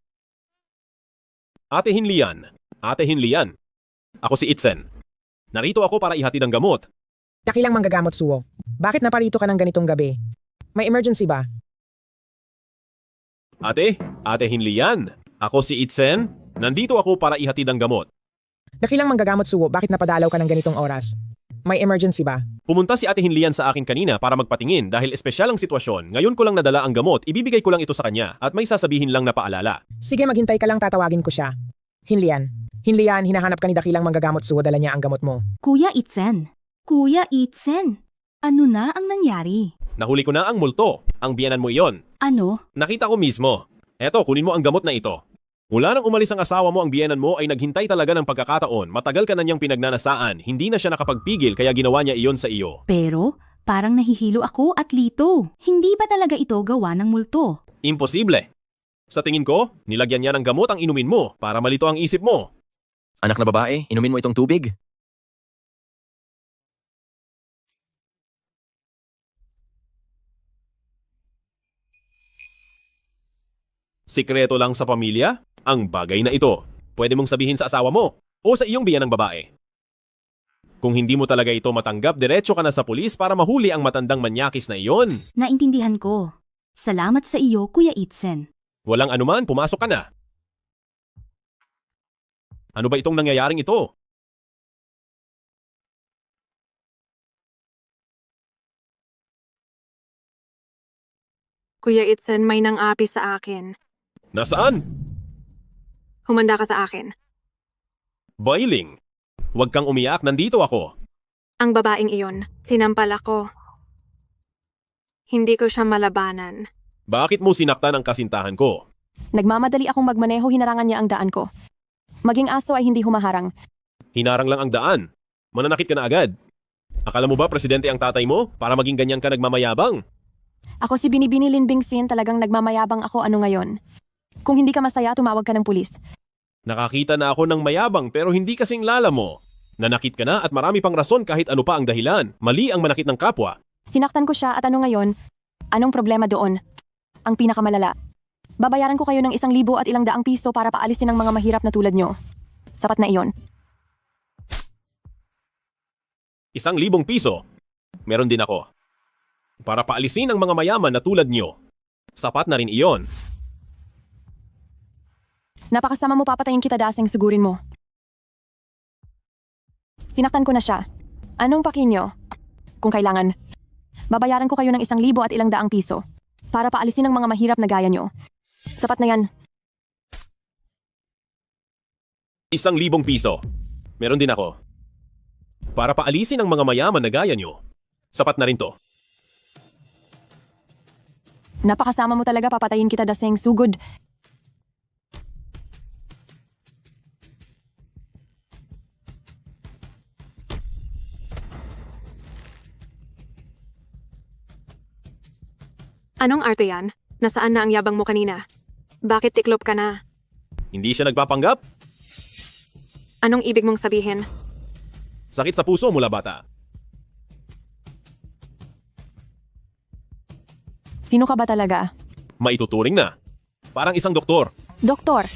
Ate Hinlian. Ako si Itzen. Narito ako para ihatid ang gamot. Dakilang manggagamot, Suo. Bakit naparito ka ng ganitong gabi? May emergency ba? Ate Hinlian. Ako si Itzen. Nandito ako para ihatid ang gamot. Dakilang manggagamot, Suo. Bakit napadalaw ka ng ganitong oras? May emergency ba? Pumunta si Ate Hinlian sa akin kanina para magpatingin dahil espesyal ang sitwasyon. Ngayon ko lang nadala ang gamot, ibibigay ko lang ito sa kanya at may sasabihin lang na paalala. Sige, maghintay ka lang, tatawagin ko siya. Hinlian, hinahanap ka ni Dakilang manggagamot, Suo. Dala niya ang gamot mo. Kuya Itzen, ano na ang nangyari? Nahuli ko na ang multo. Ang biyanan mo iyon. Ano? Nakita ko mismo. Eto, kunin mo ang gamot na ito. Mula nang umalis ang asawa mo, ang biyenan mo ay naghintay talaga ng pagkakataon. Matagal ka na niyang pinagnanasaan. Hindi na siya nakapagpigil kaya ginawa niya iyon sa iyo. Pero, parang nahihilo ako at lito. Hindi ba talaga ito gawa ng multo? Imposible. Sa tingin ko, nilagyan niya ng gamot ang inumin mo para malito ang isip mo. Anak na babae, inumin mo itong tubig. Sikreto lang sa pamilya? Ang bagay na ito. Pwede mong sabihin sa asawa mo o sa iyong biyanang babae. Kung hindi mo talaga ito matanggap, diretso ka na sa pulis para mahuli ang matandang manyakis na iyon. Naintindihan ko. Salamat sa iyo, Kuya Itzen. Walang anuman, pumasok ka na. Ano ba itong nangyayaring ito? Kuya Itzen, may nang-api sa akin. Nasaan? Humanda ka sa akin. Bailing. Huwag kang umiyak, nandito ako. Ang babaeng iyon, sinampal ako. Hindi ko siya malabanan. Bakit mo sinaktan ang kasintahan ko? Nagmamadali akong magmaneho, hinarangan niya ang daan ko. Maging aso ay hindi humaharang. Hinarang lang ang daan. Mananakit ka na agad. Akala mo ba presidente ang tatay mo para maging ganyan ka nagmamayabang? Ako si Binibini Linbingsin, talagang nagmamayabang ako ano ngayon. Kung hindi ka masaya, tumawag ka ng pulis. Nakakita na ako ng mayabang pero hindi kasing lala mo. Nanakit ka na at marami pang rason kahit ano pa ang dahilan. Mali ang manakit ng kapwa. Sinaktan ko siya at ano ngayon? Anong problema doon? Ang pinakamalala. Babayaran ko kayo ng 1,000 at ilang daang piso para paalisin ang mga mahirap na tulad nyo. Sapat na iyon. 1,000 piso. Meron din ako. Para paalisin ang mga mayaman na tulad nyo. Sapat na rin iyon. Napakasama mo, papatayin kita, Daseng, sugurin mo. Sinaktan ko na siya. Anong paki nyo? Kung kailangan, babayaran ko kayo ng 1,000 at ilang daang piso para paalisin ang mga mahirap na gaya nyo. Sapat na yan. 1,000 piso. Meron din ako. Para paalisin ang mga mayaman na gaya nyo. Sapat na rin to. Napakasama mo talaga, papatayin kita, Daseng, sugod. Anong arte yan? Nasaan na ang yabang mo kanina? Bakit tiklop ka na? Hindi siya nagpapanggap? Anong ibig mong sabihin? Sakit sa puso mula bata. Sino ka ba talaga? Maituturing na. Parang isang doktor. Doktor!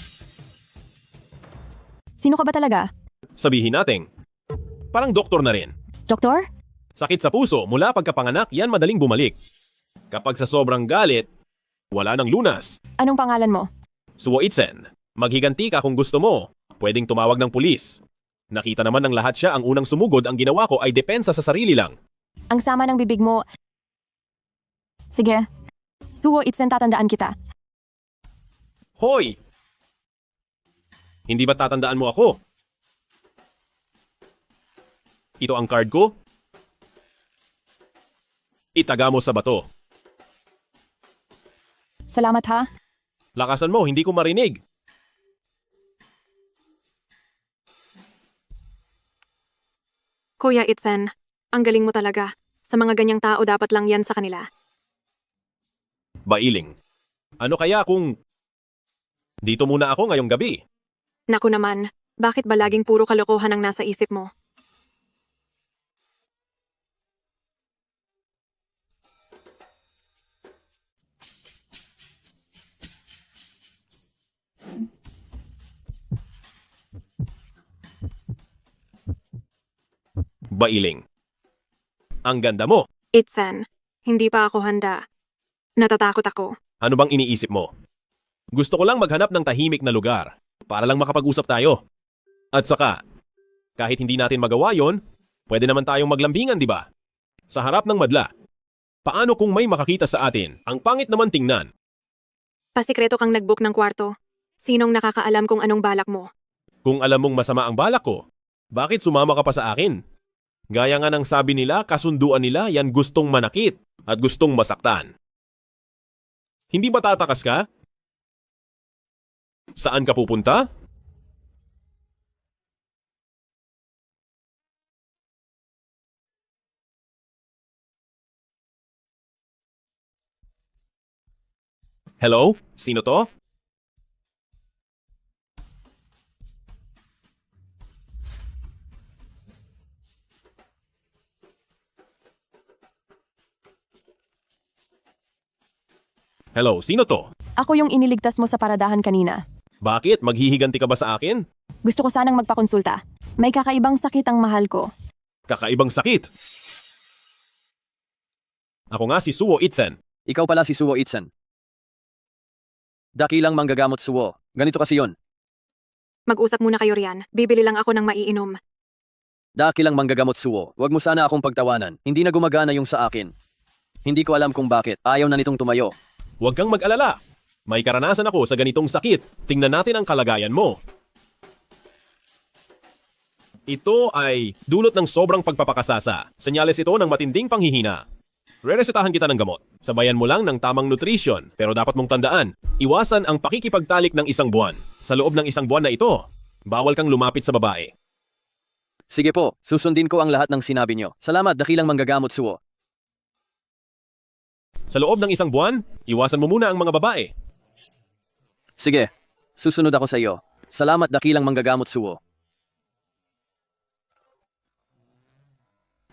Sino ka ba talaga? Sabihin natin. Parang doktor na rin. Doktor? Sakit sa puso mula pagkapanganak, yan madaling bumalik. Kapag sa sobrang galit, wala nang lunas. Anong pangalan mo? Suwo Itzen, maghiganti ka kung gusto mo. Pwedeng tumawag ng pulis. Nakita naman ng lahat siya ang unang sumugod, ang ginawa ko ay depensa sa sarili lang. Ang sama ng bibig mo. Sige. Suwo Itzen, tatandaan kita. Hoy! Hindi ba tatandaan mo ako? Ito ang card ko. Itaga mo sa bato. Salamat ha. Lakasan mo, hindi ko marinig. Kuya Itzen, ang galing mo talaga. Sa mga ganyang tao dapat lang yan sa kanila. Bailing. Ano kaya kung... Dito muna ako ngayong gabi. Naku naman, bakit ba laging puro kalokohan ang nasa isip mo? Bailing. Ang ganda mo. Itzen, hindi pa ako handa. Natatakot ako. Ano bang iniisip mo? Gusto ko lang maghanap ng tahimik na lugar para lang makapag-usap tayo. At saka, kahit hindi natin magawa yon, pwede naman tayong maglambingan, di ba? Sa harap ng madla. Paano kung may makakita sa atin? Ang pangit naman tingnan. Pasikreto kang nag-book ng kwarto. Sinong nakakaalam kung anong balak mo? Kung alam mong masama ang balak ko, bakit sumama ka pa sa akin? Gaya nga ng sabi nila, kasunduan nila, yan gustong manakit at gustong masaktan. Hindi ba tatakas ka? Saan ka pupunta? Hello? Sino to? Hello, sino to? Ako yung iniligtas mo sa paradahan kanina. Bakit? Maghihiganti ka ba sa akin? Gusto ko sanang magpakonsulta. May kakaibang sakit ang mahal ko. Kakaibang sakit. Ako nga si Suwo Itzen. Ikaw pala si Suwo Itzen. Dakilang manggagamot Suwo. Ganito kasi yon. Mag-usap muna kayo riyan. Bibili lang ako ng maiinom. Dakilang manggagamot Suwo. Huwag mo sana akong pagtawanan. Hindi na gumagana yung sa akin. Hindi ko alam kung bakit. Ayaw na nitong tumayo. Huwag kang mag-alala. May karanasan ako sa ganitong sakit. Tingnan natin ang kalagayan mo. Ito ay dulot ng sobrang pagpapakasasa. Senyales ito ng matinding panghihina. Reresetahan kita ng gamot. Sabayan mo lang ng tamang nutrition. Pero dapat mong tandaan, iwasan ang pakikipagtalik ng 1 buwan. Sa loob ng 1 buwan na ito, bawal kang lumapit sa babae. Sige po, susundin ko ang lahat ng sinabi nyo. Salamat, dakilang manggagamot suwo. Sa loob ng isang buwan, iwasan mo muna ang mga babae. Sige, susunod ako sa iyo. Salamat, dakilang manggagamot suwo.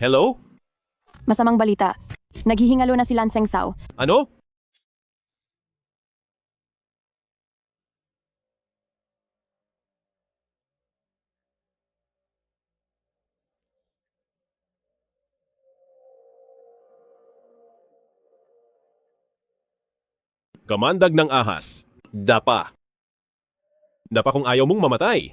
Hello? Masamang balita. Naghihingalo na si Lan Sengsao. Ano? Kamandag ng ahas. Dapa. Dapa kung ayaw mong mamatay.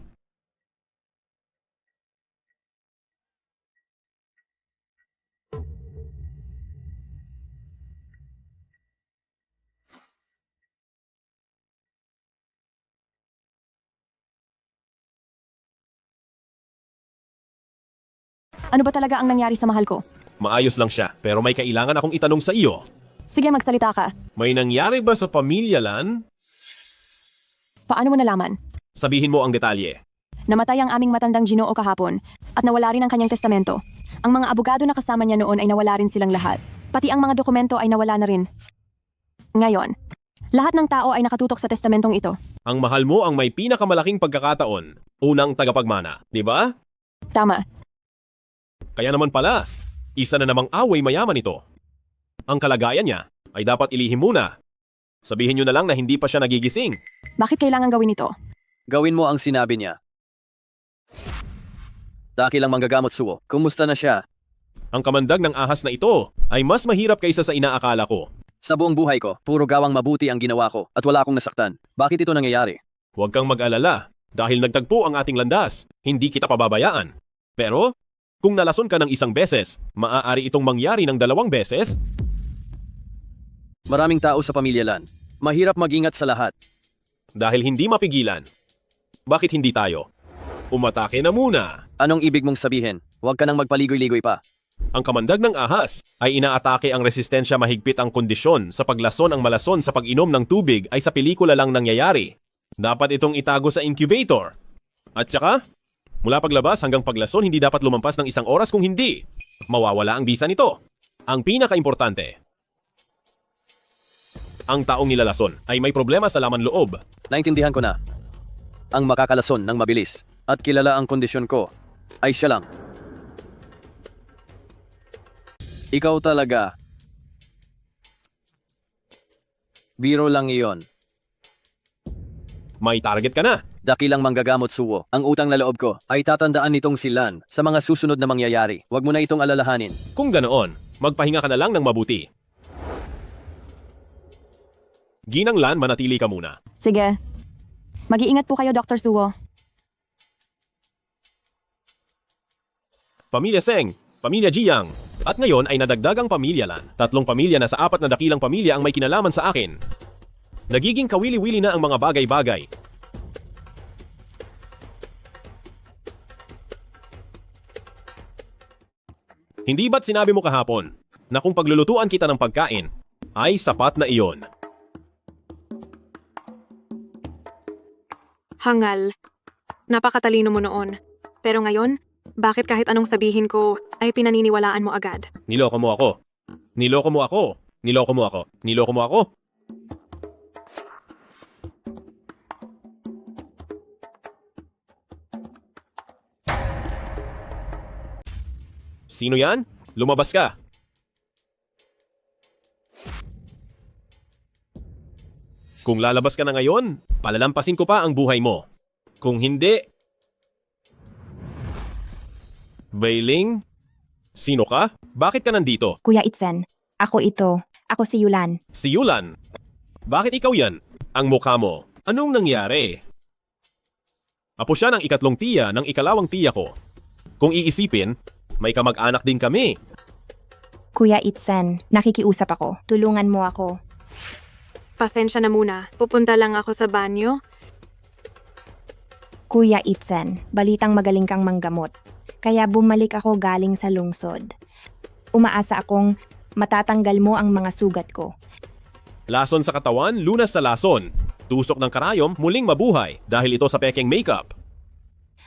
Ano ba talaga ang nangyari sa mahal ko? Maayos lang siya, pero may kailangan akong itanong sa iyo. Sige, magsalita ka. May nangyari ba sa pamilya Lan? Paano mo nalaman? Sabihin mo ang detalye. Namatay ang aming matandang Ginoo kahapon at nawala rin ang kanyang testamento. Ang mga abogado na kasama niya noon ay nawala rin silang lahat. Pati ang mga dokumento ay nawala na rin. Ngayon, lahat ng tao ay nakatutok sa testamentong ito. Ang mahal mo ang may pinakamalaking pagkakataon. Unang tagapagmana, di ba? Tama. Kaya naman pala, isa na namang away mayaman ito. Ang kalagayan niya ay dapat ilihim muna. Sabihin niyo na lang na hindi pa siya nagigising. Bakit kailangan gawin ito? Gawin mo ang sinabi niya. Dakilang manggagamot suwo, kumusta na siya? Ang kamandag ng ahas na ito ay mas mahirap kaysa sa inaakala ko. Sa buong buhay ko, puro gawang mabuti ang ginawa ko at wala akong nasaktan. Bakit ito nangyayari? Huwag kang mag-alala dahil nagtagpo ang ating landas. Hindi kita pababayaan. Pero, kung nalason ka ng isang beses, maaari itong mangyari ng 2 beses. Maraming tao sa pamilya Lan. Mahirap mag-ingat sa lahat. Dahil hindi mapigilan. Bakit hindi tayo? Umatake na muna. Anong ibig mong sabihin? Huwag ka nang magpaligoy-ligoy pa. Ang kamandag ng ahas ay inaatake ang resistensya mahigpit ang kondisyon sa paglason ang malason sa pag-inom ng tubig ay sa pelikula lang nangyayari. Dapat itong itago sa incubator. At saka, mula paglabas hanggang paglason hindi dapat lumampas ng 1 oras kung hindi. Mawawala ang bisa nito. Ang pinaka-importante, ang taong nilalason ay may problema sa laman loob. Naintindihan ko na. Ang makakalason ng mabilis at kilala ang kondisyon ko ay siya lang. Ikaw talaga. Biro lang iyon. May target ka na. Dakilang manggagamot suwo. Ang utang na loob ko ay tatandaan nitong si Lan sa mga susunod na mangyayari. Huwag mo na itong alalahanin. Kung ganoon, magpahinga ka na lang ng mabuti. Ginang Lan, manatili ka muna. Sige. Mag-iingat po kayo, Dr. Suwo. Pamilya Seng, Pamilya Jiang, at ngayon ay nadagdagang Pamilya Lan. 3 pamilya na sa 4 na dakilang pamilya ang may kinalaman sa akin. Nagiging kawili-wili na ang mga bagay-bagay. Hindi ba't sinabi mo kahapon na kung paglulutuan kita ng pagkain, ay sapat na iyon? Hangal. Napakatalino mo noon. Pero ngayon, bakit kahit anong sabihin ko ay pinaniniwalaan mo agad? Niloko mo ako. Niloko mo ako. Niloko mo ako. Niloko mo ako. Sino yan? Lumabas ka. Kung lalabas ka na ngayon, palalampasin ko pa ang buhay mo. Kung hindi... Bailing? Sino ka? Bakit ka nandito? Kuya Itzen, ako ito. Ako si Yulan. Si Yulan? Bakit ikaw yan? Ang mukha mo. Anong nangyari? Apo siya ng 3 tiya ng 2 tiya ko. Kung iisipin, may kamag-anak din kami. Kuya Itzen, nakikiusap ako. Tulungan mo ako. Pasensya na muna. Pupunta lang ako sa banyo. Kuya Itzen, balitang magaling kang manggamot. Kaya bumalik ako galing sa lungsod. Umaasa akong matatanggal mo ang mga sugat ko. Lason sa katawan, lunas sa lason. Tusok ng karayom, muling mabuhay dahil ito sa pekeng makeup.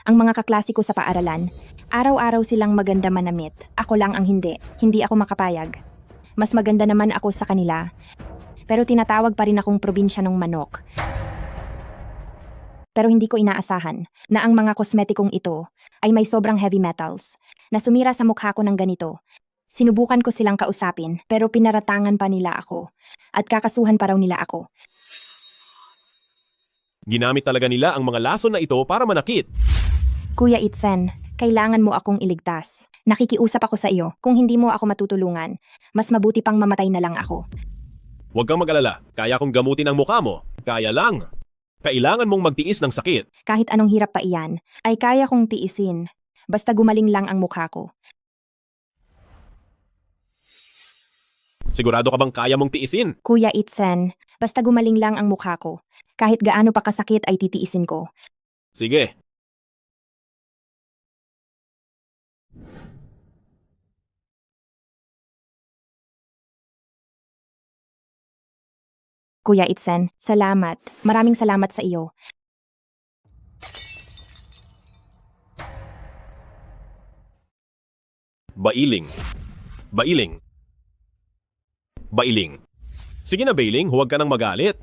Ang mga kaklase ko sa paaralan Araw-araw silang maganda manamit. Ako lang ang hindi. Hindi ako makapayag. Mas maganda naman ako sa kanila. Pero tinatawag pa rin akong probinsya ng manok. Pero hindi ko inaasahan na ang mga kosmetikong ito ay may sobrang heavy metals na sumira sa mukha ko ng ganito. Sinubukan ko silang kausapin pero pinaratangan pa nila ako at kakasuhan pa raw nila ako. Ginamit talaga nila ang mga lason na ito para manakit. Kuya Itzen, kailangan mo akong iligtas. Nakikiusap ako sa iyo. Kung hindi mo ako matutulungan, mas mabuti pang mamatay na lang ako. Huwag kang mag-alala. Kaya kong gamutin ang mukha mo. Kaya lang. Kailangan mong magtiis ng sakit. Kahit anong hirap pa iyan, ay kaya kong tiisin. Basta gumaling lang ang mukha ko. Sigurado ka bang kaya mong tiisin? Kuya Itzen, basta gumaling lang ang mukha ko. Kahit gaano pa kasakit ay titiisin ko. Sige. Kuya Itzen, salamat. Maraming salamat sa iyo. Bailing. Bailing. Bailing. Sige na, Bailing, huwag ka nang magalit.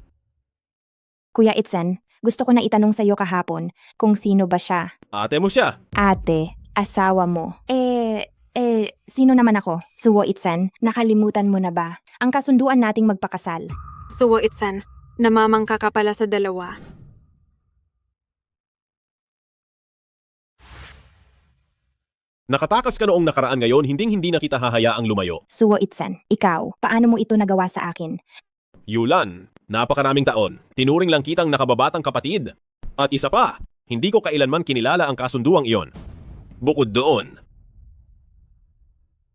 Kuya Itzen, gusto ko na itanong sa iyo kahapon kung sino ba siya. Ate mo siya. Ate, asawa mo. Sino naman ako? Suwo Itzen, nakalimutan mo na ba? Ang kasunduan nating magpakasal. Suwo Itzen, namamangka ka pala sa dalawa. Nakatakas ka noong nakaraan, ngayon, hindi na kita hahayaang lumayo. Suwo Itzen, ikaw, paano mo ito nagawa sa akin? Yulan, napakaraming taon. Tinuring lang kitang nakababatang kapatid. At isa pa, hindi ko kailanman kinilala ang kasunduang iyon. Bukod doon,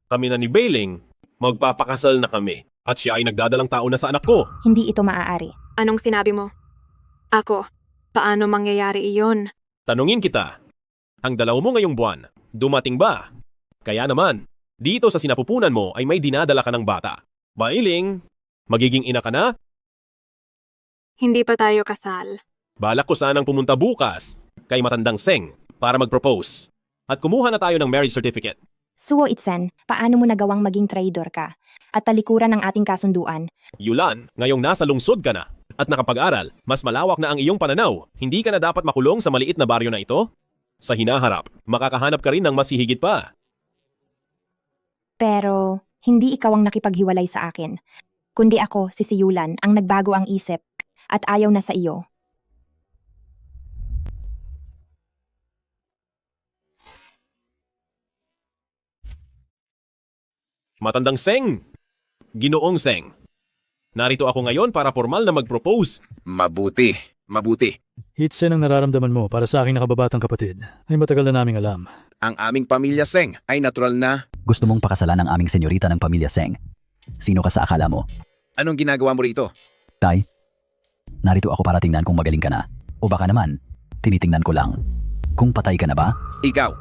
kami na ni Bailing, magpapakasal na kami. At siya ay nagdadalang tao na sa anak ko. Hindi ito maaari. Anong sinabi mo? Ako, paano mangyayari iyon? Tanungin kita, ang dalaw mo ngayong buwan, dumating ba? Kaya naman, dito sa sinapupunan mo ay may dinadala ka ng bata. Bailing, magiging ina ka na? Hindi pa tayo kasal. Balak ko sanang pumunta bukas kay matandang Seng para mag-propose. At kumuha na tayo ng marriage certificate. Suwo Itzen, paano mo nagawang maging traidor ka at talikuran ng ating kasunduan? Yulan, ngayong nasa lungsod ka na at nakapag-aral, mas malawak na ang iyong pananaw. Hindi ka na dapat makulong sa maliit na baryo na ito? Sa hinaharap, makakahanap ka rin ng mas hihigit pa. Pero, hindi ikaw ang nakipaghiwalay sa akin. Kundi ako, si Yulan, ang nagbago ang isip at ayaw na sa iyo. Matandang Seng! Ginoong Seng. Narito ako ngayon para formal na mag-propose. Mabuti. Itzen, ang nararamdaman mo para sa aking nakababatang kapatid ay matagal na naming alam. Ang aming pamilya Seng ay natural na. Gusto mong pakasalan ang aming senyorita ng pamilya Seng. Sino ka sa akala mo? Anong ginagawa mo rito? Tay, narito ako para tingnan kung magaling ka na. O baka naman, tinitingnan ko lang. Kung patay ka na ba? Ikaw.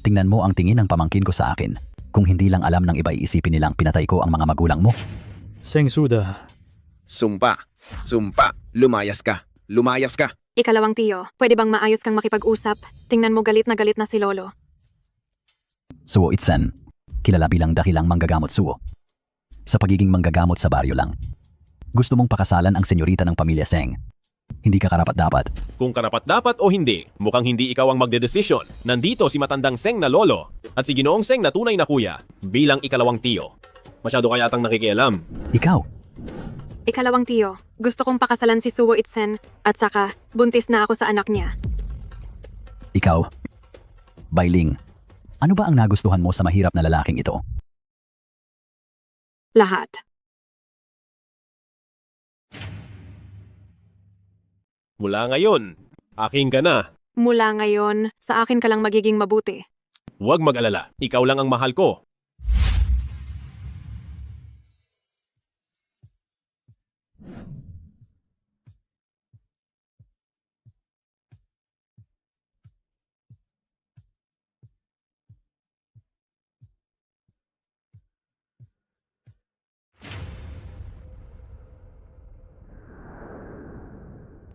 Tingnan mo ang tingin ng pamangkin ko sa akin. Kung hindi lang alam ng iba, iisipin nilang pinatay ko ang mga magulang mo. Seng Suda. Sumpa. Lumayas ka. Ikalawang tiyo, pwede bang maayos kang makipag-usap? Tingnan mo galit na si Lolo. Suwo Itzen, kilala bilang dakilang manggagamot Suwo. Sa pagiging manggagamot sa baryo lang. Gusto mong pakasalan ang senyorita ng pamilya Seng. Hindi ka karapat-dapat. Kung karapat-dapat o hindi, mukhang hindi ikaw ang magdedesisyon. Nandito si matandang Seng na lolo at si Ginoong Seng na tunay na kuya bilang ikalawang tiyo. Masyado ka yatang nakikialam. Ikaw? Ikalawang tiyo, gusto kong pakasalan si Suwo Itzen at saka buntis na ako sa anak niya. Ikaw? Bailing, ano ba ang nagustuhan mo sa mahirap na lalaking ito? Lahat. Mula ngayon, aking ka na. Mula ngayon, sa akin ka lang magiging mabuti. Huwag mag-alala, ikaw lang ang mahal ko.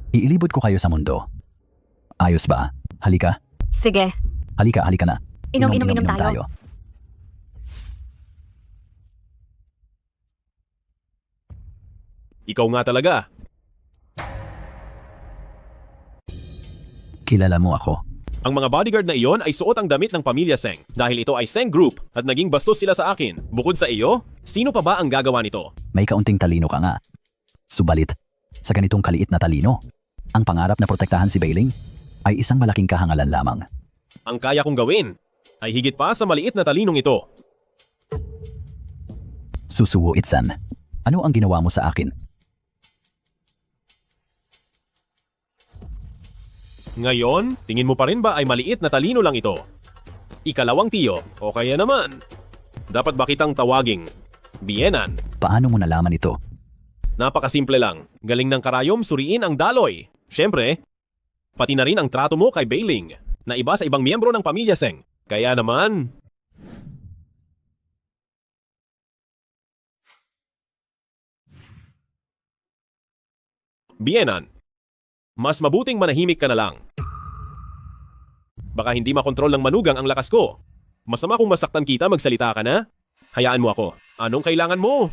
Iilibot ko kayo sa mundo. Ayos ba? Halika. Sige. Halika na. Inom tayo. Ikaw nga talaga. Kilala mo ako. Ang mga bodyguard na iyon ay suot ang damit ng pamilya Seng dahil ito ay Seng Group at naging bastos sila sa akin. Bukod sa iyo, sino pa ba ang gagawa nito? May kaunting talino ka nga. Subalit, sa ganitong kaliit na talino, ang pangarap na protektahan si Bailing ay isang malaking kahangalan lamang. Ang kaya kong gawin ay higit pa sa maliit na talinong ito. Susuwo Itsan, ano ang ginawa mo sa akin? Ngayon, tingin mo pa rin ba ay maliit na talino lang ito? Ikalawang tiyo, o kaya naman, dapat ba kitang tawaging Bienan? Paano mo nalaman ito? Napakasimple lang. Galing ng karayom suriin ang daloy. Siyempre, pati na rin ang trato mo kay Bailing na iba sa ibang miyembro ng pamilya Seng. Kaya naman, Bienan, mas mabuting manahimik ka na lang. Baka hindi makontrol ng manugang ang lakas ko. Masama kung masaktan kita, magsalita ka na. Hayaan mo ako. Anong kailangan mo?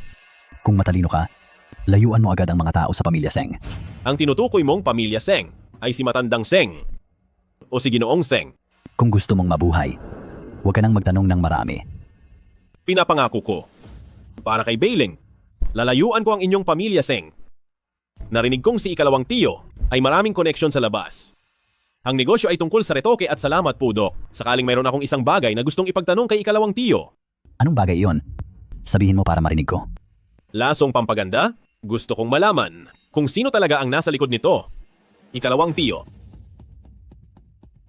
Kung matalino ka, layuan mo agad ang mga tao sa pamilya Seng. Ang tinutukoy mong pamilya Seng ay si Matandang Seng o si Ginoong Seng. Kung gusto mong mabuhay, huwag ka nang magtanong ng marami. Pinapangako ko. Para kay Bailing, lalayuan ko ang inyong pamilya Seng. Narinig kong si ikalawang tiyo ay maraming koneksyon sa labas. Ang negosyo ay tungkol sa retoke at salamat po, Dok. Sakaling mayroon akong isang bagay na gustong ipagtanong kay ikalawang tiyo. Anong bagay iyon? Sabihin mo para marinig ko. Lasong pampaganda? Gusto kong malaman kung sino talaga ang nasa likod nito. Ikalawang tiyo.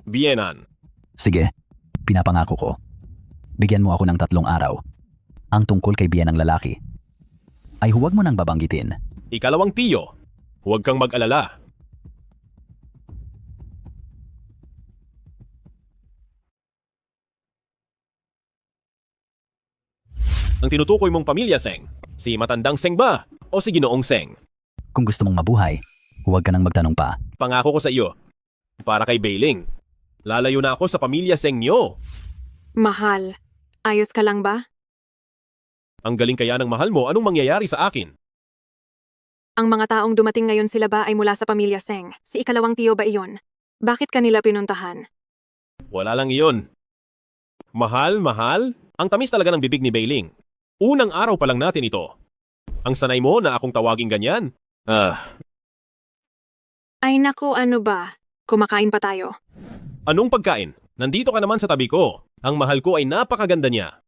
Bienan. Sige, pinapangako ko. Bigyan mo ako ng 3 araw. Ang tungkol kay biyan ng lalaki ay huwag mo nang babanggitin. Ikalawang tiyo. Huwag kang mag-alala. Ang tinutukoy mong pamilya Seng, si Matandang Seng ba o si Ginoong Seng? Kung gusto mong mabuhay, huwag ka nang magtanong pa. Pangako ko sa iyo, para kay Bailing, lalayo na ako sa pamilya Seng niyo. Mahal, ayos ka lang ba? Ang galing kaya ng mahal mo, anong mangyayari sa akin? Ang mga taong dumating ngayon sila ba ay mula sa pamilya Seng? Si ikalawang tiyo ba iyon? Bakit kanila pinuntahan? Wala lang iyon. Mahal, ang tamis talaga ng bibig ni Bailing. Unang araw pa lang natin ito. Ang sanay mo na akong tawaging ganyan? Ay naku, ano ba? Kumakain pa tayo. Anong pagkain? Nandito ka naman sa tabi ko. Ang mahal ko ay napakaganda niya.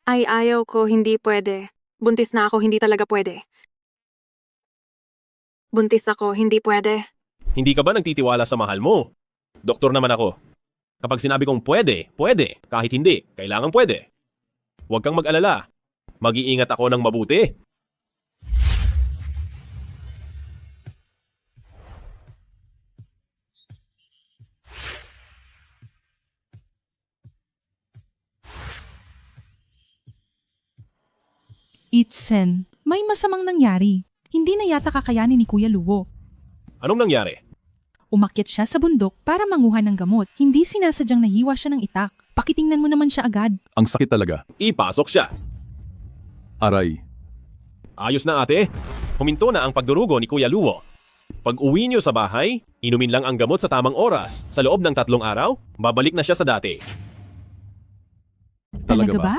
Ay ayaw ko, hindi pwede. Buntis na ako, hindi talaga pwede. Buntis ako, hindi pwede. Hindi ka ba nagtitiwala sa mahal mo? Doktor naman ako. Kapag sinabi kong pwede, pwede. Kahit hindi, kailangan pwede. Huwag kang mag-alala. Mag-iingat ako ng mabuti. Itsen, may masamang nangyari. Hindi na yata kakayanin ni Kuya Luwo. Anong nangyari? Umakyat siya sa bundok para manguha ng gamot. Hindi sinasadyang nahiwa siya ng itak. Pakitingnan mo naman siya agad. Ang sakit talaga. Ipasok siya. Aray. Ayos na ate. Huminto na ang pagdurugo ni Kuya Luwo. Pag uwi niyo sa bahay, inumin lang ang gamot sa tamang oras. Sa loob ng 3 araw, babalik na siya sa dati. Talaga ba?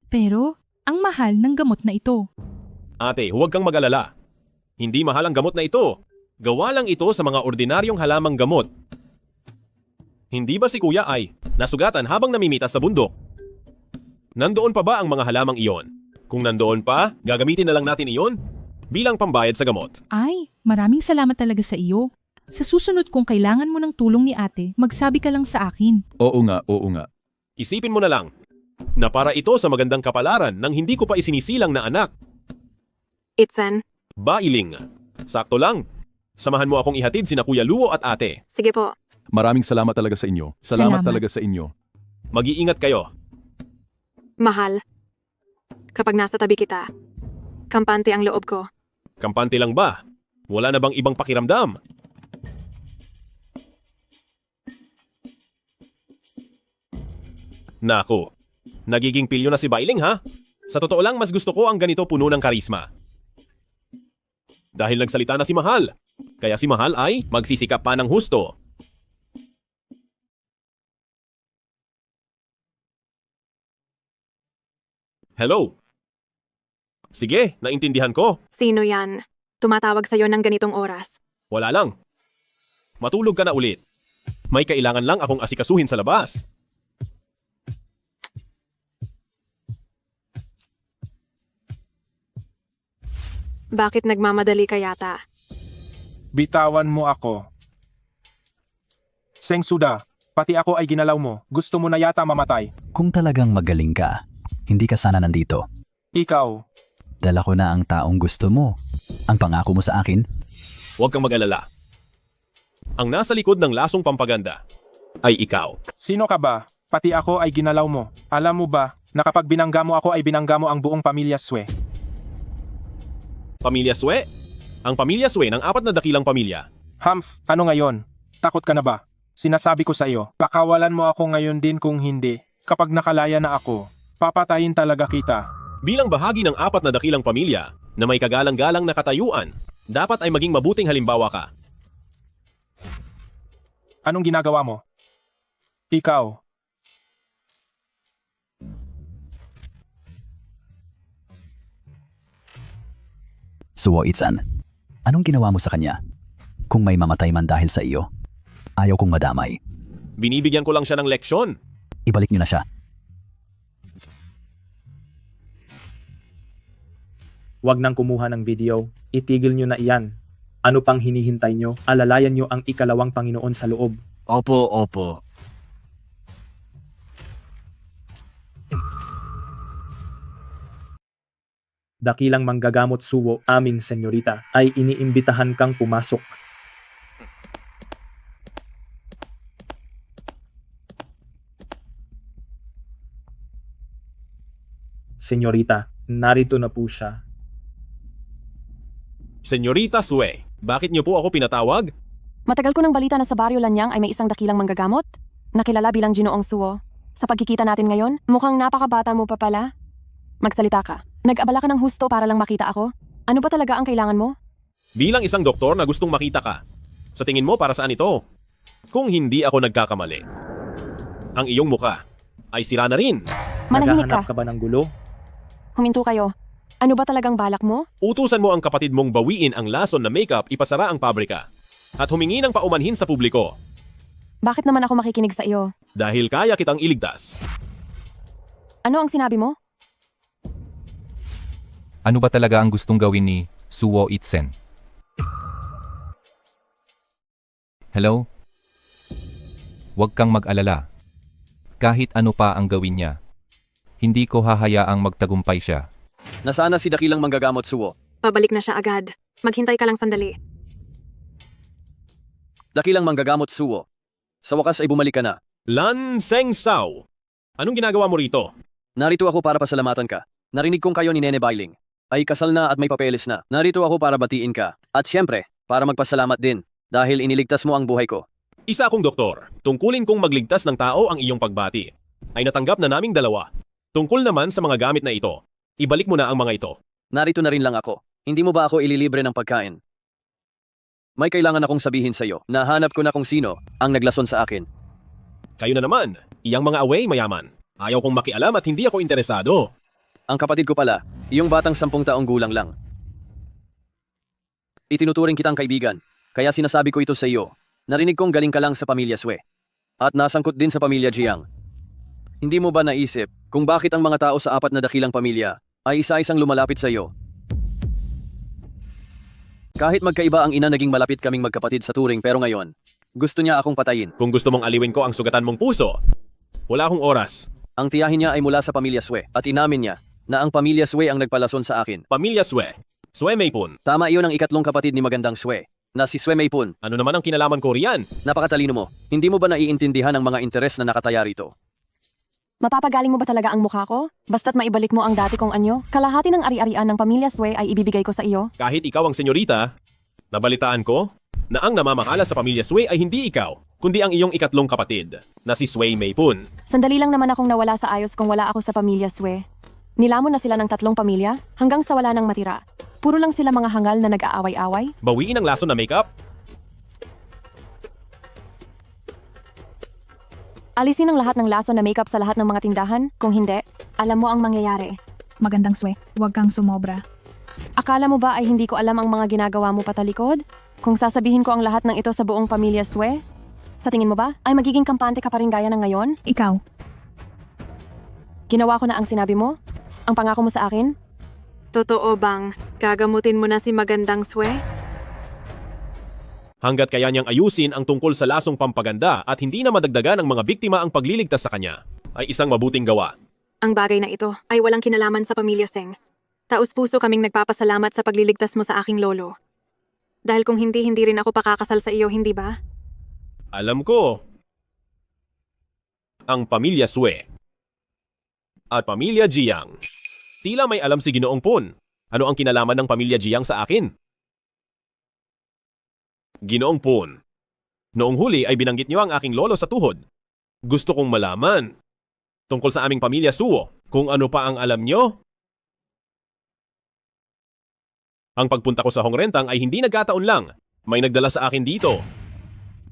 Pero, ang mahal ng gamot na ito. Ate, huwag kang mag-alala. Hindi mahal ang gamot na ito. Gawa lang ito sa mga ordinaryong halamang gamot. Hindi ba si Kuya ay nasugatan habang namimitas sa bundok? Nandoon pa ba ang mga halamang iyon? Kung nandoon pa, gagamitin na lang natin iyon bilang pambayad sa gamot. Ay, maraming salamat talaga sa iyo. Sa susunod kung kailangan mo ng tulong ni ate, magsabi ka lang sa akin. Oo nga. Isipin mo na lang na para ito sa magandang kapalaran ng hindi ko pa isinisilang na anak. Itsen, Bailing. Sakto lang. Samahan mo akong ihatid sina Kuya Luwo at ate. sige po. Maraming salamat talaga sa inyo. Salamat Salamat. talaga sa inyo. Mag-iingat kayo. Mahal, kapag nasa tabi kita, Kampante ang loob ko. Kampante lang ba? Wala na bang ibang pakiramdam? Nako, nagiging pilyo na si Bailing ha? Sa totoo lang, mas gusto ko ang ganito puno ng karisma. Dahil nagsalita na si Mahal. Kaya si Mahal ay magsisikap pa ng husto. Hello? Sige, naintindihan ko. Sino yan? Tumatawag sa'yo ng ganitong oras. Wala lang. Matulog ka na ulit. May kailangan lang akong asikasuhin sa labas. Bakit nagmamadali ka yata? Bitawan mo ako. Seng Suda, pati ako ay ginalaw mo. Gusto mo na yata mamatay. Kung talagang magaling ka, hindi ka sana nandito. Ikaw. Dala ko na ang taong gusto mo. Ang pangako mo sa akin? Huwag kang mag-alala. Ang nasa likod ng lasong pampaganda ay ikaw. Sino ka ba? Pati ako ay ginalaw mo. Alam mo ba, na kapag binangga mo ako ay binangga mo ang buong pamilya Swe. Pamilya Swe? Ang pamilya Swe ng 4 na dakilang pamilya. Humph, ano ngayon? Takot ka na ba? Sinasabi ko sa iyo, pakawalan mo ako ngayon din kung hindi. Kapag nakalaya na ako, papatayin talaga kita. Bilang bahagi ng 4 na dakilang pamilya na may kagalang-galang na katayuan, dapat ay maging mabuting halimbawa ka. Anong ginagawa mo? Ikaw. Suwo Itsan, anong ginawa mo sa kanya? Kung may mamatay man dahil sa iyo, ayaw kong madamay. Binibigyan ko lang siya ng leksyon. Ibalik niyo na siya. Huwag nang kumuha ng video. Itigil nyo na iyan. Ano pang hinihintay nyo? Alalayan nyo ang ikalawang Panginoon sa loob. Opo, opo. Dakilang manggagamot suwo, aming senyorita, ay iniimbitahan kang pumasok. Senyorita, narito na po siya. Senyorita Swe, bakit niyo po ako pinatawag? Matagal ko ng balita na sa Baryo Lanyang ay may isang dakilang manggagamot, nakilala bilang Ginoong Suwo. Sa pagkikita natin ngayon, mukhang napakabata mo pa pala. Magsalita ka. Nag-abala ka ng husto para lang makita ako? Ano ba talaga ang kailangan mo? Bilang isang doktor na gustong makita ka, sa tingin mo para saan ito? Kung hindi ako nagkakamali, ang iyong muka ay sira na rin. Manahimik ka. Naghahanap ka ba ng gulo? Huminto kayo. Ano ba talagang balak mo? Utusan mo ang kapatid mong bawiin ang lason na makeup, ipasara ang pabrika, at humingi ng paumanhin sa publiko. Bakit naman ako makikinig sa iyo? Dahil kaya kitang iligtas. Ano ang sinabi mo? Ano ba talaga ang gustong gawin ni Suwo Itsen? Hello? Huwag kang mag-alala. Kahit ano pa ang gawin niya, hindi ko hahayaang magtagumpay siya. Nasaan na si dakilang manggagamot Suwo? Pabalik na siya agad. Maghintay ka lang sandali. Dakilang manggagamot Suwo. Sa wakas ay bumalik ka na. Lan Seng Sao, anong ginagawa mo rito? Narito ako para pasalamatan ka. Narinig kong kayo ni Nene Bailing. Ay kasal na at may papeles na. Narito ako para batiin ka. At syempre, para magpasalamat din. Dahil iniligtas mo ang buhay ko. Isa akong doktor. Tungkulin kong magligtas ng tao ang iyong pagbati. Ay natanggap na naming dalawa. Tungkol naman sa mga gamit na ito, ibalik mo na ang mga ito. Narito na rin lang ako. Hindi mo ba ako ililibre ng pagkain? May kailangan akong sabihin sa iyo. Nahanap ko na kung sino ang naglason sa akin. Kayo na naman. Iyang mga away mayaman. Ayaw kong makialam at hindi ako interesado. Ang kapatid ko pala, iyong batang 10 taong gulang lang. Itinuturing kitang kaibigan, kaya sinasabi ko ito sa iyo. Narinig kong galing ka lang sa pamilya Swe. At nasangkot din sa pamilya Jiang. Hindi mo ba naisip kung bakit ang mga tao sa 4 na dakilang pamilya ay isa-isang lumalapit sa iyo? Kahit magkaiba ang ina, naging malapit kaming magkapatid sa turing, pero ngayon, gusto niya akong patayin. Kung gusto mong aliwin ko ang sugatan mong puso, wala akong oras. Ang tiyahin niya ay mula sa pamilya Swe at inamin niya na ang pamilya Swe ang nagpalason sa akin. Pamilya Swe? Swe Meipun? Tama, iyon ang ikatlong kapatid ni magandang Swe, na si Swe Meipun. Ano naman ang kinalaman ko riyan? Napakatalino mo. Hindi mo ba naiintindihan ang mga interes na nakataya rito? Mapapagaling mo ba talaga ang mukha ko? Basta't maibalik mo ang dati kong anyo, kalahati ng ari-arian ng pamilya Sue ay ibibigay ko sa iyo. Kahit ikaw ang senyorita, nabalitaan ko na ang namamahala sa pamilya Sue ay hindi ikaw, kundi ang iyong ikatlong kapatid, na si Sue Maypun. Sandali lang naman akong nawala sa ayos kung wala ako sa pamilya Sue. Nilamon na sila ng 3 pamilya hanggang sa wala nang matira. Puro lang sila mga hangal na nag-aaway-away. Bawiin ang lason na makeup. Alisin ang lahat ng lason na makeup sa lahat ng mga tindahan. Kung hindi, alam mo ang mangyayari. Magandang Sue, huwag kang sumobra. Akala mo ba ay hindi ko alam ang mga ginagawa mo patalikod? Kung sasabihin ko ang lahat ng ito sa buong pamilya Sue, sa tingin mo ba ay magiging kampante ka pa rin gaya ng ngayon? Ikaw, Ginawa ko na ang sinabi mo? Ang pangako mo sa akin? Totoo bang gagamutin mo na si magandang Sue? Hanggat kaya niyang ayusin ang tungkol sa lasong pampaganda at hindi na madagdagan ng mga biktima ang pagliligtas sa kanya, ay isang mabuting gawa. Ang bagay na ito ay walang kinalaman sa pamilya Seng. Taus-puso kaming nagpapasalamat sa pagliligtas mo sa aking lolo. Dahil kung hindi rin ako pakakasal sa iyo, hindi ba? Alam ko. Ang pamilya Sue at pamilya Jiang. Tila may alam si Ginoong Pun. Ano ang kinalaman ng pamilya Jiang sa akin? Ginoong Pun, noong huli ay binanggit niyo ang aking lolo sa tuhod. Gusto kong malaman tungkol sa aming pamilya Suo kung ano pa ang alam niyo. Ang pagpunta ko sa Hongrentang ay hindi nagkataon lang. May nagdala sa akin dito.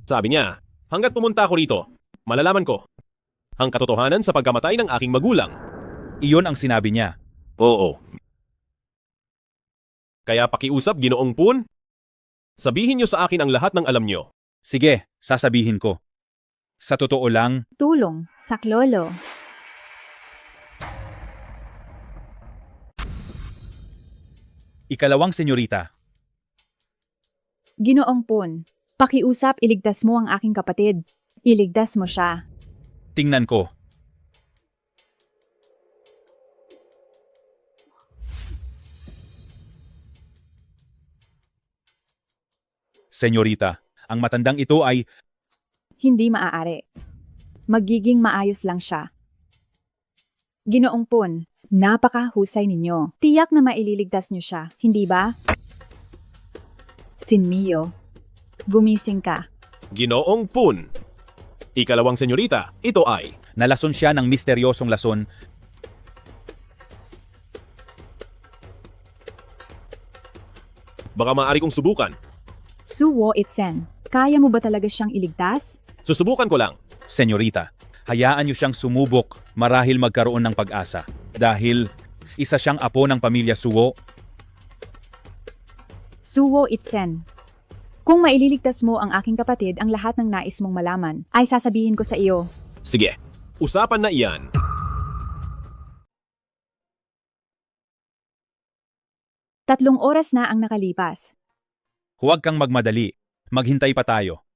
Sabi niya, hanggat pumunta ako rito, malalaman ko ang katotohanan sa pagkamatay ng aking magulang. Iyon ang sinabi niya. Oo. Kaya pakiusap, Ginoong Pun. Sabihin niyo sa akin ang lahat ng alam niyo. Sige, sasabihin ko. Sa totoo lang, Tulong, saklolo. ikalawang senyorita. Ginoong Pun, pakiusap iligtas mo ang aking kapatid. Iligtas mo siya. Tingnan ko. Senyorita, ang matandang ito ay Hindi maaari. Magiging maayos lang siya. Ginoong Pun, napakahusay ninyo. Tiyak na maililigtas niyo siya, hindi ba? Sinmio, gumising ka. Ginoong Pun. Ikalawang senyorita, ito ay nalason siya ng misteryosong lason. Baka maaari kong subukan. Suwo Itsen, kaya mo ba talaga siyang iligtas? Susubukan ko lang. Senyorita, hayaan niyo siyang sumubok marahil magkaroon ng pag-asa. Dahil isa siyang apo ng pamilya Suwo. Suwo Itsen, kung maililigtas mo ang aking kapatid ang lahat ng nais mong malaman, ay sasabihin ko sa iyo. Sige, usapan na iyan. Tatlong oras na ang nakalipas. Huwag kang magmadali. Maghintay pa tayo.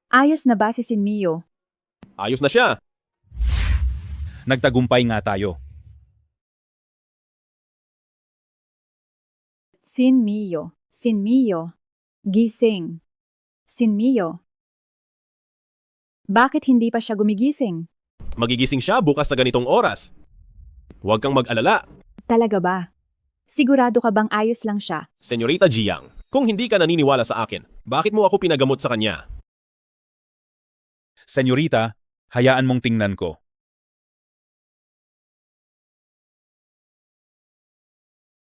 Ayos na ba si Sinmio? Ayos na siya. Nagtagumpay nga tayo. Sinmio, Sinmio, gising. Sinmio. Bakit hindi pa siya gumigising? Magigising siya bukas sa ganitong oras. Huwag kang mag-alala. Talaga ba? Sigurado ka bang ayos lang siya? Senyorita Jiang, kung hindi ka naniniwala sa akin, bakit mo ako pinagamot sa kanya? Senyorita, hayaan mong tingnan ko.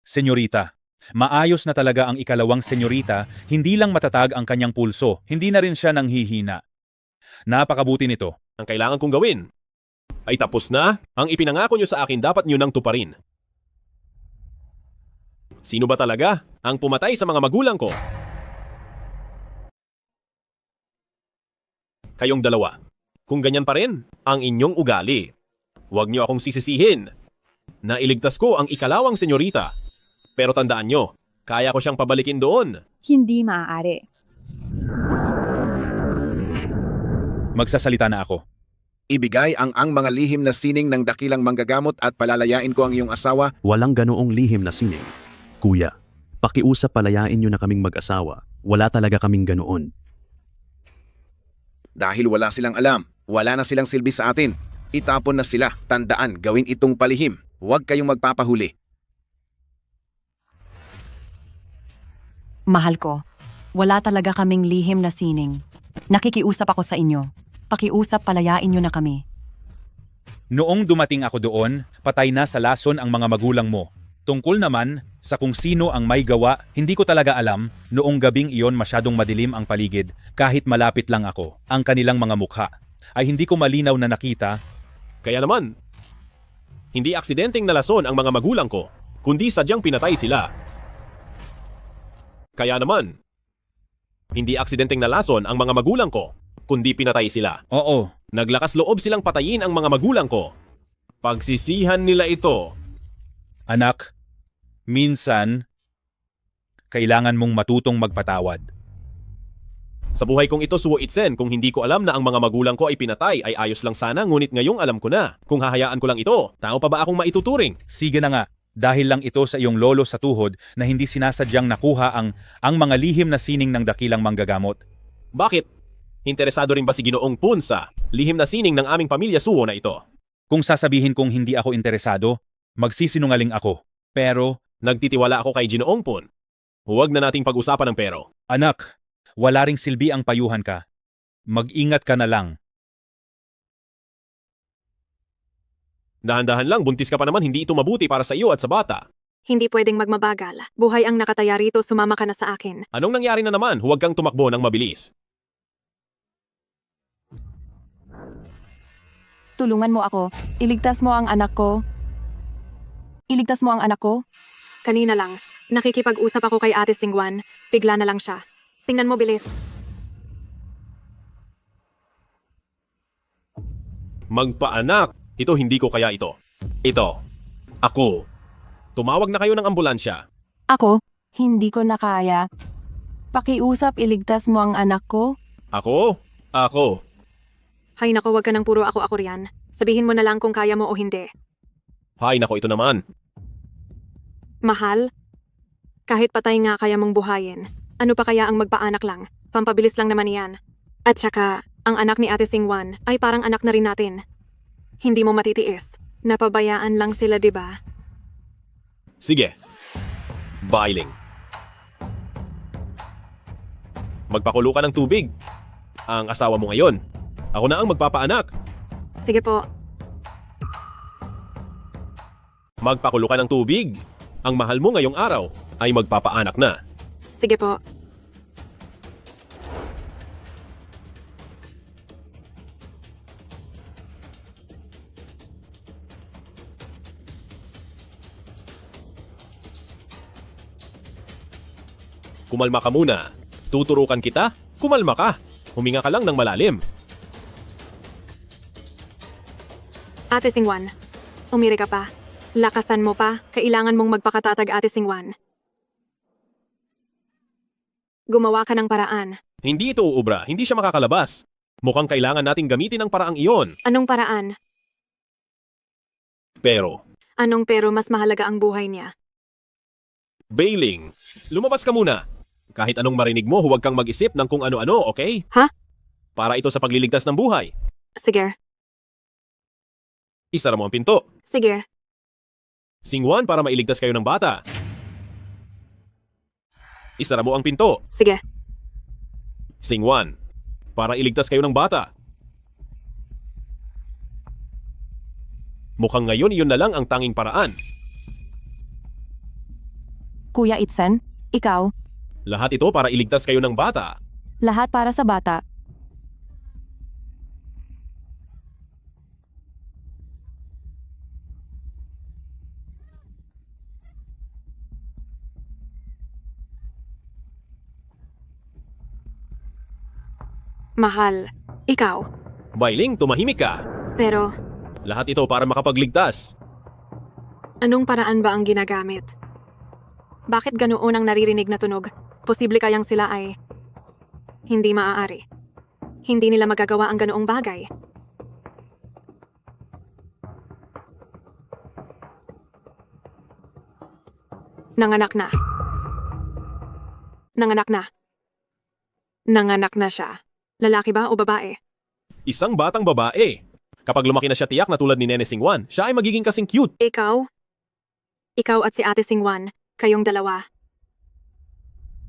Senyorita, maayos na talaga ang ikalawang senyorita, hindi lang matatag ang kanyang pulso, hindi na rin siya nanghihina. Napakabuti nito. Ang kailangan kong gawin ay tapos na. Ang ipinangako niyo sa akin dapat niyo nang tuparin. Sino ba talaga ang pumatay sa mga magulang ko? Kayong dalawa. Kung ganyan pa rin ang inyong ugali, huwag niyo akong sisisihin. Nailigtas ko ang ikalawang senyorita. Pero tandaan niyo, kaya ko siyang pabalikin doon. Hindi maaari. Magsasalita na ako. Ibigay ang mga lihim na sining ng dakilang manggagamot at palalayain ko ang iyong asawa. Walang ganoong lihim na sining. Kuya, pakiusap palayain niyo na kaming mag-asawa. Wala talaga kaming ganoon. Dahil wala silang alam, wala na silang silbi sa atin. Itapon na sila. Tandaan, gawin itong palihim. Huwag kayong magpapahuli. Mahal ko, wala talaga kaming lihim na sining. Nakikiusap ako sa inyo. Pakiusap, palayain nyo na kami. Noong dumating ako doon, patay na sa lason ang mga magulang mo. Tungkol naman sa kung sino ang may gawa, hindi ko talaga alam. Noong gabing iyon masyadong madilim ang paligid, kahit malapit lang ako. Ang kanilang mga mukha ay hindi ko malinaw na nakita. Kaya naman, hindi aksidenteng nalason ang mga magulang ko, kundi sadyang pinatay sila. Kaya naman, hindi aksidenteng nalason ang mga magulang ko, kundi pinatay sila. Oo. Naglakas loob silang patayin ang mga magulang ko. Pagsisihan nila ito. Anak, minsan, kailangan mong matutong magpatawad. Sa buhay kong ito, Suo Itzen, kung hindi ko alam na ang mga magulang ko ay pinatay, ay ayos lang sana, ngunit ngayong alam ko na. Kung hahayaan ko lang ito, tao pa ba akong maituturing? Sige na nga, dahil lang ito sa iyong lolo sa tuhod na hindi sinasadyang nakuha ang mga lihim na sining ng dakilang manggagamot. Bakit? Interesado rin ba si Ginoong Pun sa lihim na sining ng aming pamilya Suo na ito? Kung sasabihin kong hindi ako interesado, magsisinungaling ako. Pero, nagtitiwala ako kay Ginoong Pun. Huwag na nating pag-usapan ng pero. Anak, wala ring silbi ang payuhan ka. Mag-ingat ka na lang. Dahan-dahan lang, buntis ka pa naman, hindi ito mabuti para sa iyo at sa bata. Hindi pwedeng magmabagal. Buhay ang nakataya rito, sumama ka na sa akin. Anong nangyari na naman? Huwag kang tumakbo ng mabilis. Tulungan mo ako. Iligtas mo ang anak ko. Iligtas mo ang anak ko. Kanina lang, nakikipag-usap ako kay Ate Singwan. Bigla na lang siya. Tingnan mo, bilis. Magpaanak! Ito hindi ko kaya ito. Ito. Ako. Tumawag na kayo ng ambulansya. Ako? Hindi ko na kaya. Pakiusap, iligtas mo ang anak ko. Ako? Ako. Hay nako, wag ka nang puro ako riyan. Sabihin mo na lang kung kaya mo o hindi. Hay nako, ito naman. Mahal? Kahit patay nga kaya mong buhayin. Ano pa kaya ang magpaanak lang? Pampabilis lang naman iyan. At saka, ang anak ni Ate Singwan ay parang anak na rin natin. Hindi mo matitiis. Napabayaan lang sila, di ba? Sige. Bailing. Magpakulo ka ng tubig. Ang asawa mo ngayon. Ako na ang magpapaanak. Sige po. Magpakulo ka ng tubig. Ang mahal mo ngayong araw ay magpapaanak na. Sige po. Kumalma ka muna. Tuturukan kita. Kumalma ka. Huminga ka lang ng malalim. Ate Singwan, umiri ka pa. Lakasan mo pa. Kailangan mong magpakatatag, Ate Singwan. Gumawa ka ng paraan. Hindi ito uubra. Hindi siya makakalabas. Mukhang kailangan nating gamitin ang paraang iyon. Anong paraan? Pero, Anong pero mas mahalaga ang buhay niya? Bailing, lumabas ka muna. Kahit anong marinig mo, huwag kang mag-isip ng kung ano-ano, okay? Ha? Para ito sa pagliligtas ng buhay. Sige. Isara mo ang pinto. Sige. Singwan para mailigtas kayo ng bata. Isara mo ang pinto. Sige. Singwan para iligtas kayo ng bata. Mukhang ngayon iyon na lang ang tanging paraan. Kuya Itzen, ikaw, Lahat ito para iligtas kayo ng bata. lahat para sa bata. Mahal, ikaw. Bailing, tumahimik ka. Pero, Lahat ito para makapagligtas. anong paraan ba ang ginagamit? Bakit ganoon ang naririnig na tunog? Posible kayang sila ay hindi maaari. Hindi nila magagawa ang ganoong bagay. Nanganak na. Nanganak na. Nanganak na siya. Lalaki ba o babae? Isang batang babae. Kapag lumaki na siya tiyak na tulad ni Nene Singwan, siya ay magiging kasing cute. Ikaw at si Ate Singwan, kayong dalawa.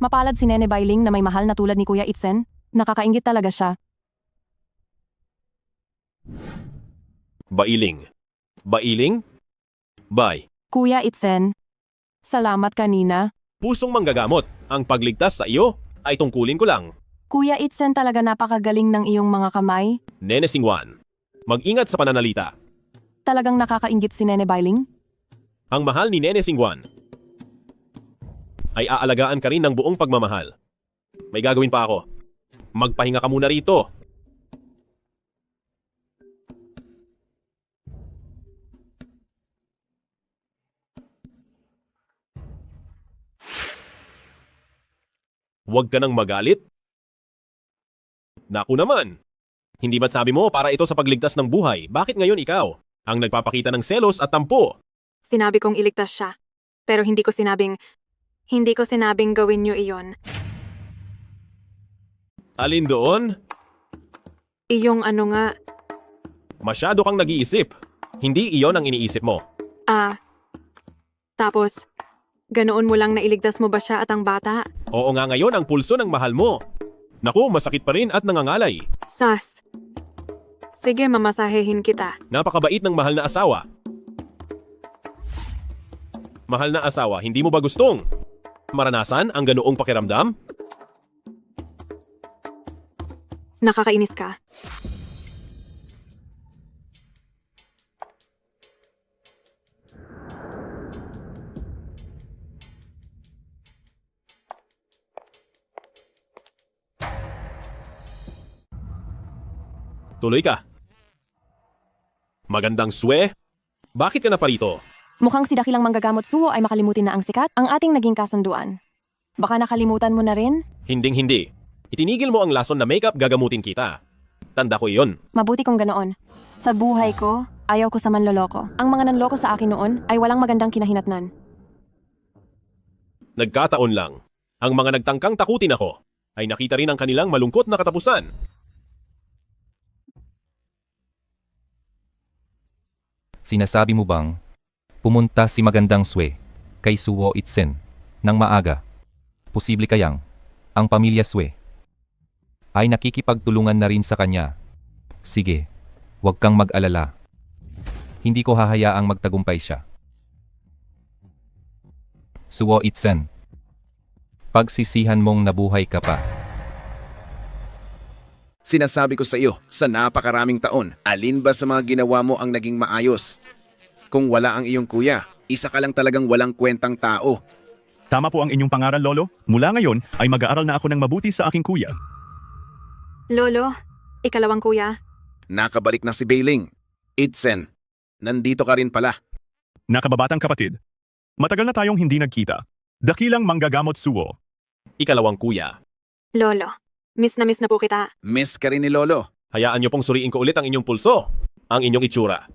Mapalad si Nene Bailing na may mahal na tulad ni Kuya Itzen. Nakakaingit talaga siya. Bailing. Bailing? Bye. Kuya Itzen, salamat kanina. Pusong manggagamot. Ang pagligtas sa iyo ay tungkulin ko lang. Kuya Itzen, talaga napakagaling ng iyong mga kamay. Nene Singwan, mag-ingat sa pananalita. Talagang nakakaingit si Nene Bailing. Ang mahal ni Nene Singwan ay aalagaan ka rin ng buong pagmamahal. May gagawin pa ako. Magpahinga ka muna rito. Huwag ka nang magalit. Naku naman. Hindi ba't sabi mo para ito sa pagligtas ng buhay? Bakit ngayon ikaw ang nagpapakita ng selos at tampo? Sinabi kong iligtas siya. Pero hindi ko sinabing gawin niyo iyon. Alin doon? Iyong ano nga, Masyado kang nag-iisip. Hindi iyon ang iniisip mo. tapos, ganoon mo lang nailigtas mo ba siya at ang bata? Oo nga, ngayon ang pulso ng mahal mo. Naku, masakit pa rin at nangangalay. Sas. Sige, mamasahehin kita. Napakabait ng mahal na asawa. Mahal na asawa, hindi mo ba gustong maranasan ang ganoong pakiramdam? Nakakainis ka. Tuloy ka. Magandang swe. Bakit ka na parito? Mukhang si dakilang manggagamot suwo ay makalimutin na ang sikat, ang ating naging kasunduan. Baka nakalimutan mo na rin? Hinding-hindi. Itinigil mo ang lason na makeup, gagamutin kita. Tanda ko iyon. Mabuti kung ganoon. Sa buhay ko, ayaw ko sa manloloko. Ang mga nanloko sa akin noon ay walang magandang kinahinatnan. Nagkataon lang. Ang mga nagtangkang takutin ako ay nakita rin ang kanilang malungkot na katapusan. Sinasabi mo bang pumunta si magandang Swe kay Suwo Itzen ng maaga? Posible kayang ang pamilya Swe ay nakikipagtulungan na rin sa kanya? Sige, huwag kang mag-alala. Hindi ko hahayaang magtagumpay siya. Suwo Itzen, pagsisihan mong nabuhay ka pa. Sinasabi ko sa iyo, sa napakaraming taon, alin ba sa mga ginawa mo ang naging maayos? Kung wala ang iyong kuya, isa ka lang talagang walang kwentang tao. Tama po ang inyong pangaral, Lolo. Mula ngayon ay mag-aaral na ako ng mabuti sa aking kuya. Lolo, ikalawang kuya. Nakabalik na si Bailing. Itzen, nandito ka rin pala. Nakababatang kapatid. Matagal na tayong hindi nagkita. Dakilang manggagamot suwo. Ikalawang kuya. Lolo, miss na po kita. Miss ka rin ni Lolo. Hayaan niyo pong suriin ko ulit ang inyong pulso, ang inyong itsura.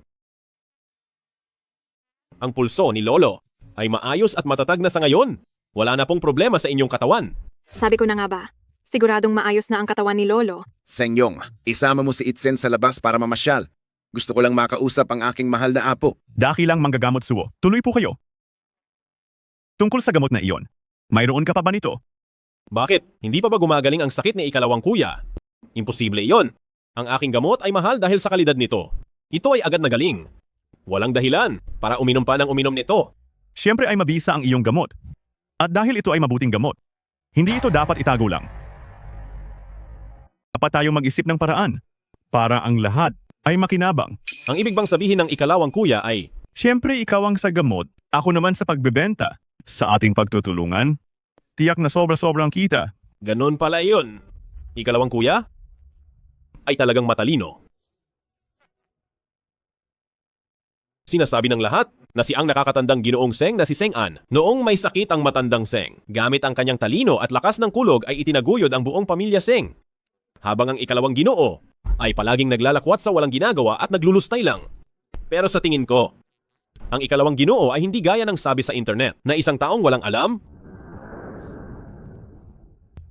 Ang pulso ni Lolo ay maayos at matatag na sa ngayon. Wala na pong problema sa inyong katawan. Sabi ko na nga ba, siguradong maayos na ang katawan ni Lolo. Sengyong, isama mo si Itzen sa labas para mamasyal. Gusto ko lang makausap ang aking mahal na apo. Dakilang manggagamot suwo. Tuloy po kayo. Tungkol sa gamot na iyon, mayroon ka pa ba nito? Bakit? Hindi pa ba gumagaling ang sakit ni ikalawang kuya? Imposible iyon. Ang aking gamot ay mahal dahil sa kalidad nito. Ito ay agad na galing. Walang dahilan para uminom pa ng uminom nito. Siyempre ay mabisa ang iyong gamot. At dahil ito ay mabuting gamot, hindi ito dapat itago lang. Dapat tayong mag-isip ng paraan para ang lahat ay makinabang. Ang ibig bang sabihin ng ikalawang kuya ay, siyempre ikaw ang sa gamot, ako naman sa pagbebenta. Sa ating pagtutulungan, tiyak na sobra-sobrang kita. ganon pala iyon. Ikalawang kuya ay talagang matalino. Sinasabi ng lahat na si ang nakakatandang Ginoong Seng na si Seng An. Noong may sakit ang matandang Seng, gamit ang kanyang talino at lakas ng kulog ay itinaguyod ang buong pamilya Seng. Habang ang ikalawang Ginoo ay palaging naglalakwat sa walang ginagawa at naglulustay lang. Pero sa tingin ko, ang ikalawang Ginoo ay hindi gaya ng sabi sa internet na isang taong walang alam.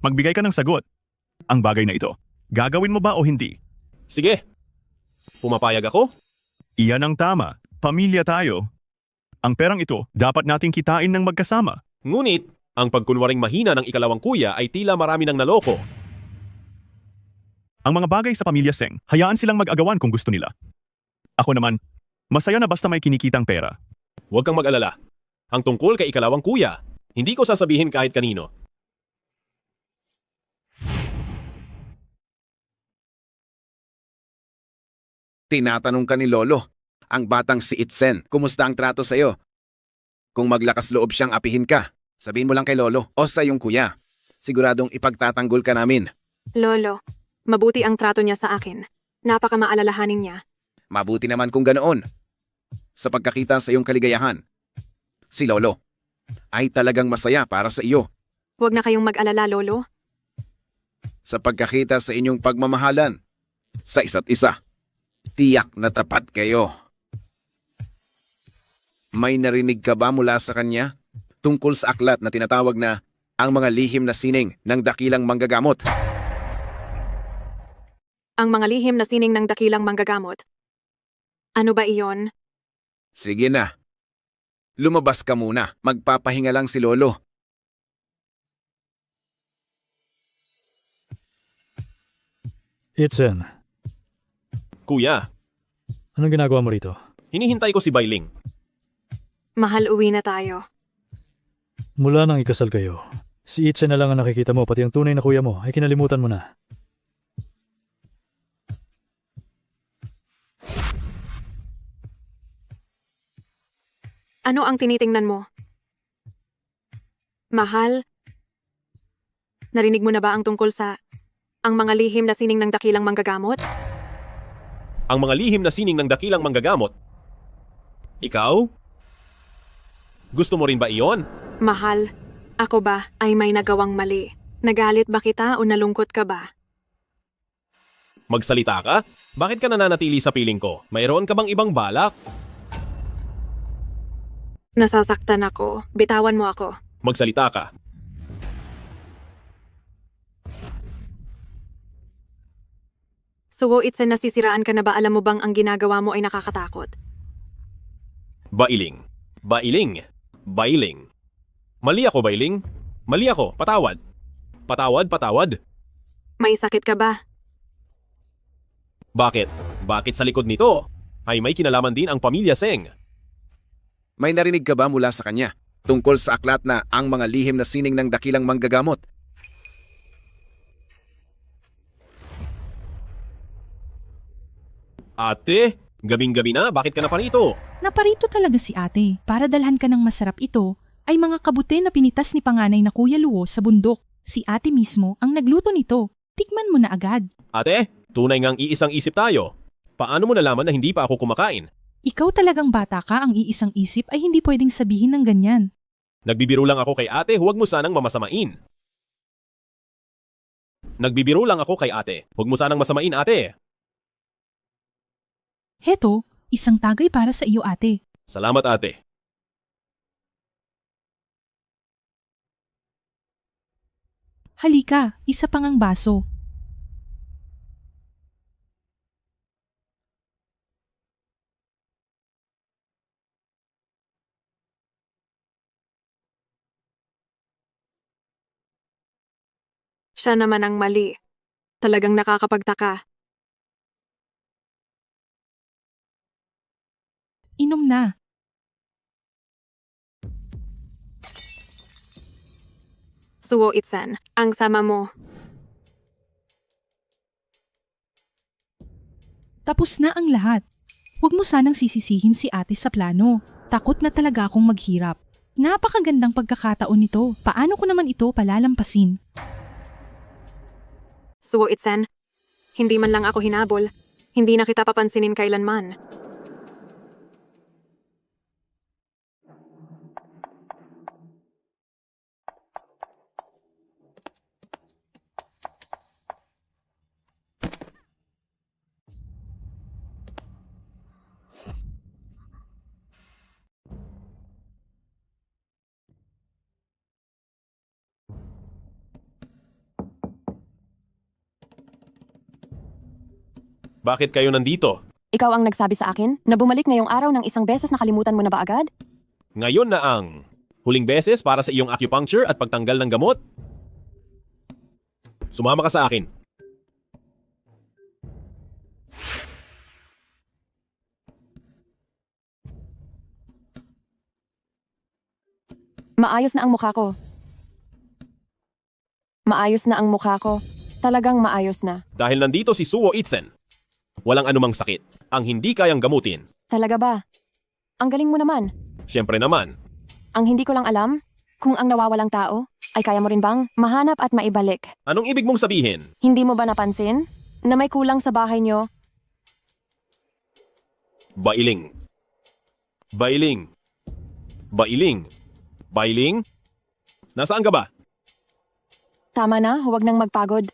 Magbigay ka ng sagot. Ang bagay na ito, gagawin mo ba o hindi? Sige. Pumapayag ako? Iyan ang tama. Pamilya tayo. Ang perang ito, dapat nating kitain ng magkasama. Ngunit, ang pagkunwaring mahina ng ikalawang kuya ay tila marami nang naloko. Ang mga bagay sa pamilya Seng, hayaan silang mag-agawan kung gusto nila. Ako naman, masaya na basta may kinikitang pera. Huwag kang mag-alala. Ang tungkol kay ikalawang kuya, hindi ko sasabihin kahit kanino. Tinatanong ka ni Lolo, ang batang si Itzen, kumusta ang trato sa'yo? Kung maglakas loob siyang apihin ka, sabihin mo lang kay Lolo o sa iyong kuya. Siguradong ipagtatanggol ka namin. Lolo, mabuti ang trato niya sa akin. Napakamaalalahanin niya. Mabuti naman kung ganoon. Sa pagkakita sa iyong kaligayahan, si Lolo ay talagang masaya para sa iyo. Huwag na kayong mag-alala, Lolo. Sa pagkakita sa inyong pagmamahalan sa isa't isa, tiyak na tapat kayo. May narinig ka ba mula sa kanya tungkol sa aklat na tinatawag na ang mga lihim na sining ng dakilang manggagamot? Ang mga lihim na sining ng dakilang manggagamot. Ano ba iyon? Sige na. Lumabas ka muna. Magpapahinga lang si Lolo. Itzen, Kuya, anong ginagawa mo rito? hinihintay ko si Bailing. Mahal, uwi na tayo. Mula nang ikasal kayo, si Itzen na lang ang nakikita mo, pati ang tunay na kuya mo ay kinalimutan mo na. Ano ang tinitingnan mo? Mahal, narinig mo na ba ang tungkol sa ang mga lihim na sining ng dakilang manggagamot? Ang mga lihim na sining ng dakilang manggagamot. Ikaw? Gusto mo rin ba iyon? Mahal, ako ba ay may nagawang mali? Nagalit ba kita o nalungkot ka ba? Magsalita ka? Bakit ka nananatili sa piling ko? Mayroon ka bang ibang balak? Nasasaktan ako. Bitawan mo ako. Magsalita ka. Suwo, Itzen, nasisiraan ka na ba? Alam mo bang ang ginagawa mo ay nakakatakot? Bailing. Bailing. Bailing. Mali ako, Bailing. Mali ako. Patawad. Patawad, patawad. May sakit ka ba? Bakit? Bakit sa likod nito? Ay may kinalaman din ang pamilya Seng. May narinig ka ba mula sa kanya tungkol sa aklat na ang mga lihim na sining ng dakilang manggagamot? Ate, gabing-gabi na, bakit ka na pa rito? Naparito talaga si ate para dalhan ka ng masarap ito ay mga kabute na pinitas ni panganay na Kuya Luo sa bundok. Si ate mismo ang nagluto nito. Tikman mo na agad. Ate, tunay ngang iisang isip tayo. Paano mo nalaman na hindi pa ako kumakain? Ikaw talagang bata ka, ang iisang isip ay hindi pwedeng sabihin ng ganyan. Nagbibiro lang ako kay ate, huwag mo sanang mamasamain. Nagbibiro lang ako kay ate, huwag mo sanang masamain ate. Heto, isang tagay para sa iyo ate. Salamat ate. Halika, isa pang ang baso. Siya naman ang mali. Talagang nakakapagtaka. Inom na. Suwo, Itzen, ang sama mo. Tapos na ang lahat. Huwag mo sanang sisisihin si ate sa plano. Takot na talaga akong maghirap. Napakagandang pagkakataon nito. Paano ko naman ito palalampasin? Suwo, Itzen, hindi man lang ako hinabol. Hindi na kita papansinin kailanman. Bakit kayo nandito? Ikaw ang nagsabi sa akin na bumalik ngayong araw ng isang beses nakalimutan mo na ba agad? Ngayon na ang huling beses para sa iyong acupuncture at pagtanggal ng gamot? Sumama ka sa akin. Maayos na ang mukha ko. Maayos na ang mukha ko. Talagang maayos na. Dahil nandito si Suo Itzen. Walang anumang sakit. Ang hindi kayang gamutin. Talaga ba? Ang galing mo naman. Siyempre naman. Ang hindi ko lang alam, kung ang nawawalang tao, ay kaya mo rin bang mahanap at maibalik? Anong ibig mong sabihin? Hindi mo ba napansin na may kulang sa bahay nyo? Bailing. Bailing. Bailing. Bailing? Nasaan ka ba? Tama na, huwag nang magpagod.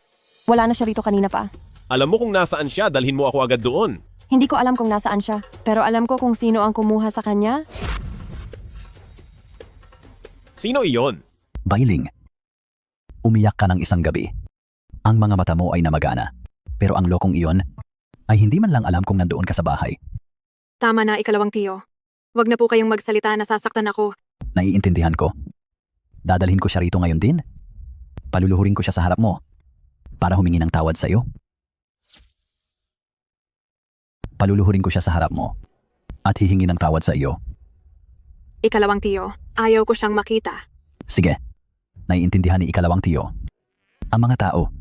Wala na siya rito kanina pa. Alam mo kung nasaan siya, dalhin mo ako agad doon. Hindi ko alam kung nasaan siya, pero alam ko kung sino ang kumuha sa kanya. Sino iyon? Bailing. Umiyak ka ng isang gabi. Ang mga mata mo ay namagana. Pero ang lokong iyon ay hindi man lang alam kung nandoon ka sa bahay. Tama na, ikalawang tiyo. Huwag na po kayong magsalita, nasasaktan ako. Naiintindihan ko. Dadalhin ko siya rito ngayon din. Paluluhurin ko siya sa harap mo para humingi ng tawad sa iyo. Paluluhurin ko siya sa harap mo at hihingi ng tawad sa iyo. Ikalawang tiyo, ayaw ko siyang makita. Sige, naiintindihan ni ikalawang tiyo. Ang mga tao,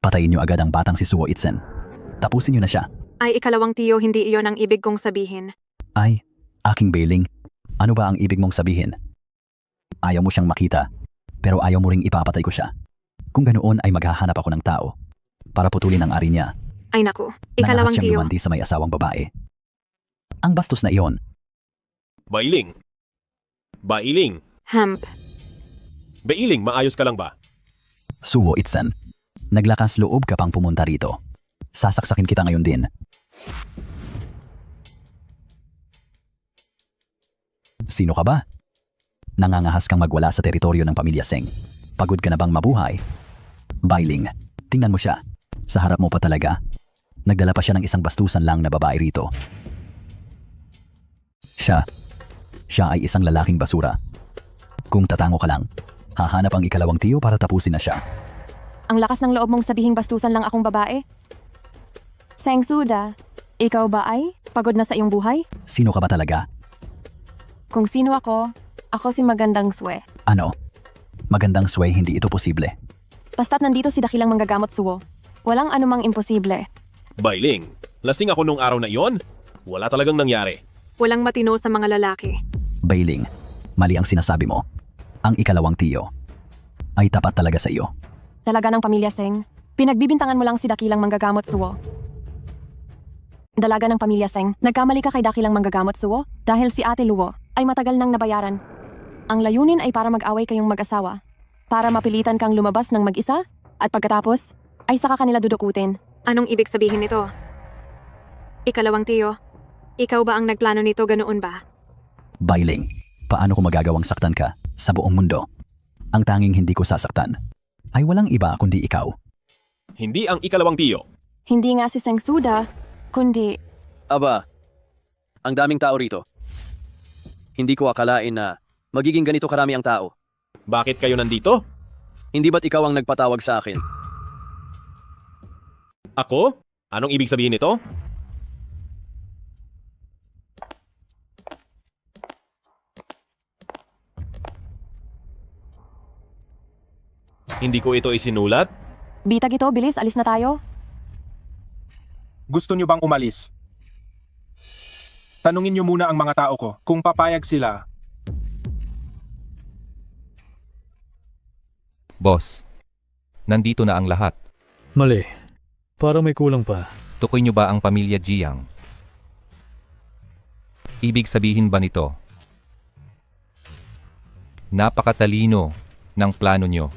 patayin niyo agad ang batang si Suo Itzen. Tapusin niyo na siya. Ay, ikalawang tiyo, hindi iyon ang ibig kong sabihin. Ay, aking Bailing, ano ba ang ibig mong sabihin? Ayaw mo siyang makita, pero ayaw mo ring ipapatay ko siya. Kung ganoon ay maghahanap ako ng tao para putulin ang ari niya. Ay naku, ikalawang Nangahas siyang tiyo. lumandi sa may asawang babae. Ang bastos na iyon. Bailing. Bailing. Hemp. Bailing, maayos ka lang ba? Suo Itzen, naglakas loob ka pang pumunta rito. Sasaksakin kita ngayon din. Sino ka ba? Nangangahas kang magwala sa teritoryo ng pamilya Seng. Pagod ka na bang mabuhay? Bailing, tingnan mo siya. Sa harap mo pa talaga. Nagdala pa siya ng isang bastusan lang na babae rito. Siya ay isang lalaking basura. Kung tatango ka lang, hahanap ang ikalawang tiyo para tapusin na siya. Ang lakas ng loob mong sabihing bastusan lang akong babae? Seng Suda, ikaw ba ay pagod na sa iyong buhay? Sino ka ba talaga? Kung sino ako si Magandang Swe. Ano? Magandang sway, hindi ito posible. Basta't nandito si dakilang manggagamot Suwo. Walang anumang imposible. Bailing, lasing ako nung araw na iyon? Wala talagang nangyari. Walang matino sa mga lalaki. Bailing, mali ang sinasabi mo. Ang ikalawang tiyo ay tapat talaga sa iyo. Talaga ng pamilya Seng, pinagbibintangan mo lang si dakilang manggagamot Suwo. Dalaga ng pamilya Seng, nagkamali ka kay dakilang manggagamot Suwo dahil si Ate Luo ay matagal nang nabayaran. Ang layunin ay para mag-away kayong mag-asawa, para mapilitan kang lumabas ng mag-isa, at pagkatapos ay saka kanila dudukutin. Anong ibig sabihin nito? Ikalawang tiyo, ikaw ba ang nagplano nito, ganoon ba? Bailing, paano ko magagawang saktan ka sa buong mundo? Ang tanging hindi ko sasaktan ay walang iba kundi ikaw. Hindi ang ikalawang tiyo. Hindi nga si Seng Suda, kundi... Aba, ang daming tao rito. Hindi ko akalain na magiging ganito karami ang tao. Bakit kayo nandito? Hindi ba't ikaw ang nagpatawag sa akin? Ako? Anong ibig sabihin nito? Hindi ko ito isinulat? Bitag ito, bilis, alis na tayo. Gusto nyo bang umalis? Tanungin nyo muna ang mga tao ko kung papayag sila. Boss, nandito na ang lahat. Mali. Parang may kulang pa. Tukoy nyo ba ang pamilya Jiang? Ibig sabihin ba nito? Napakatalino ng plano nyo.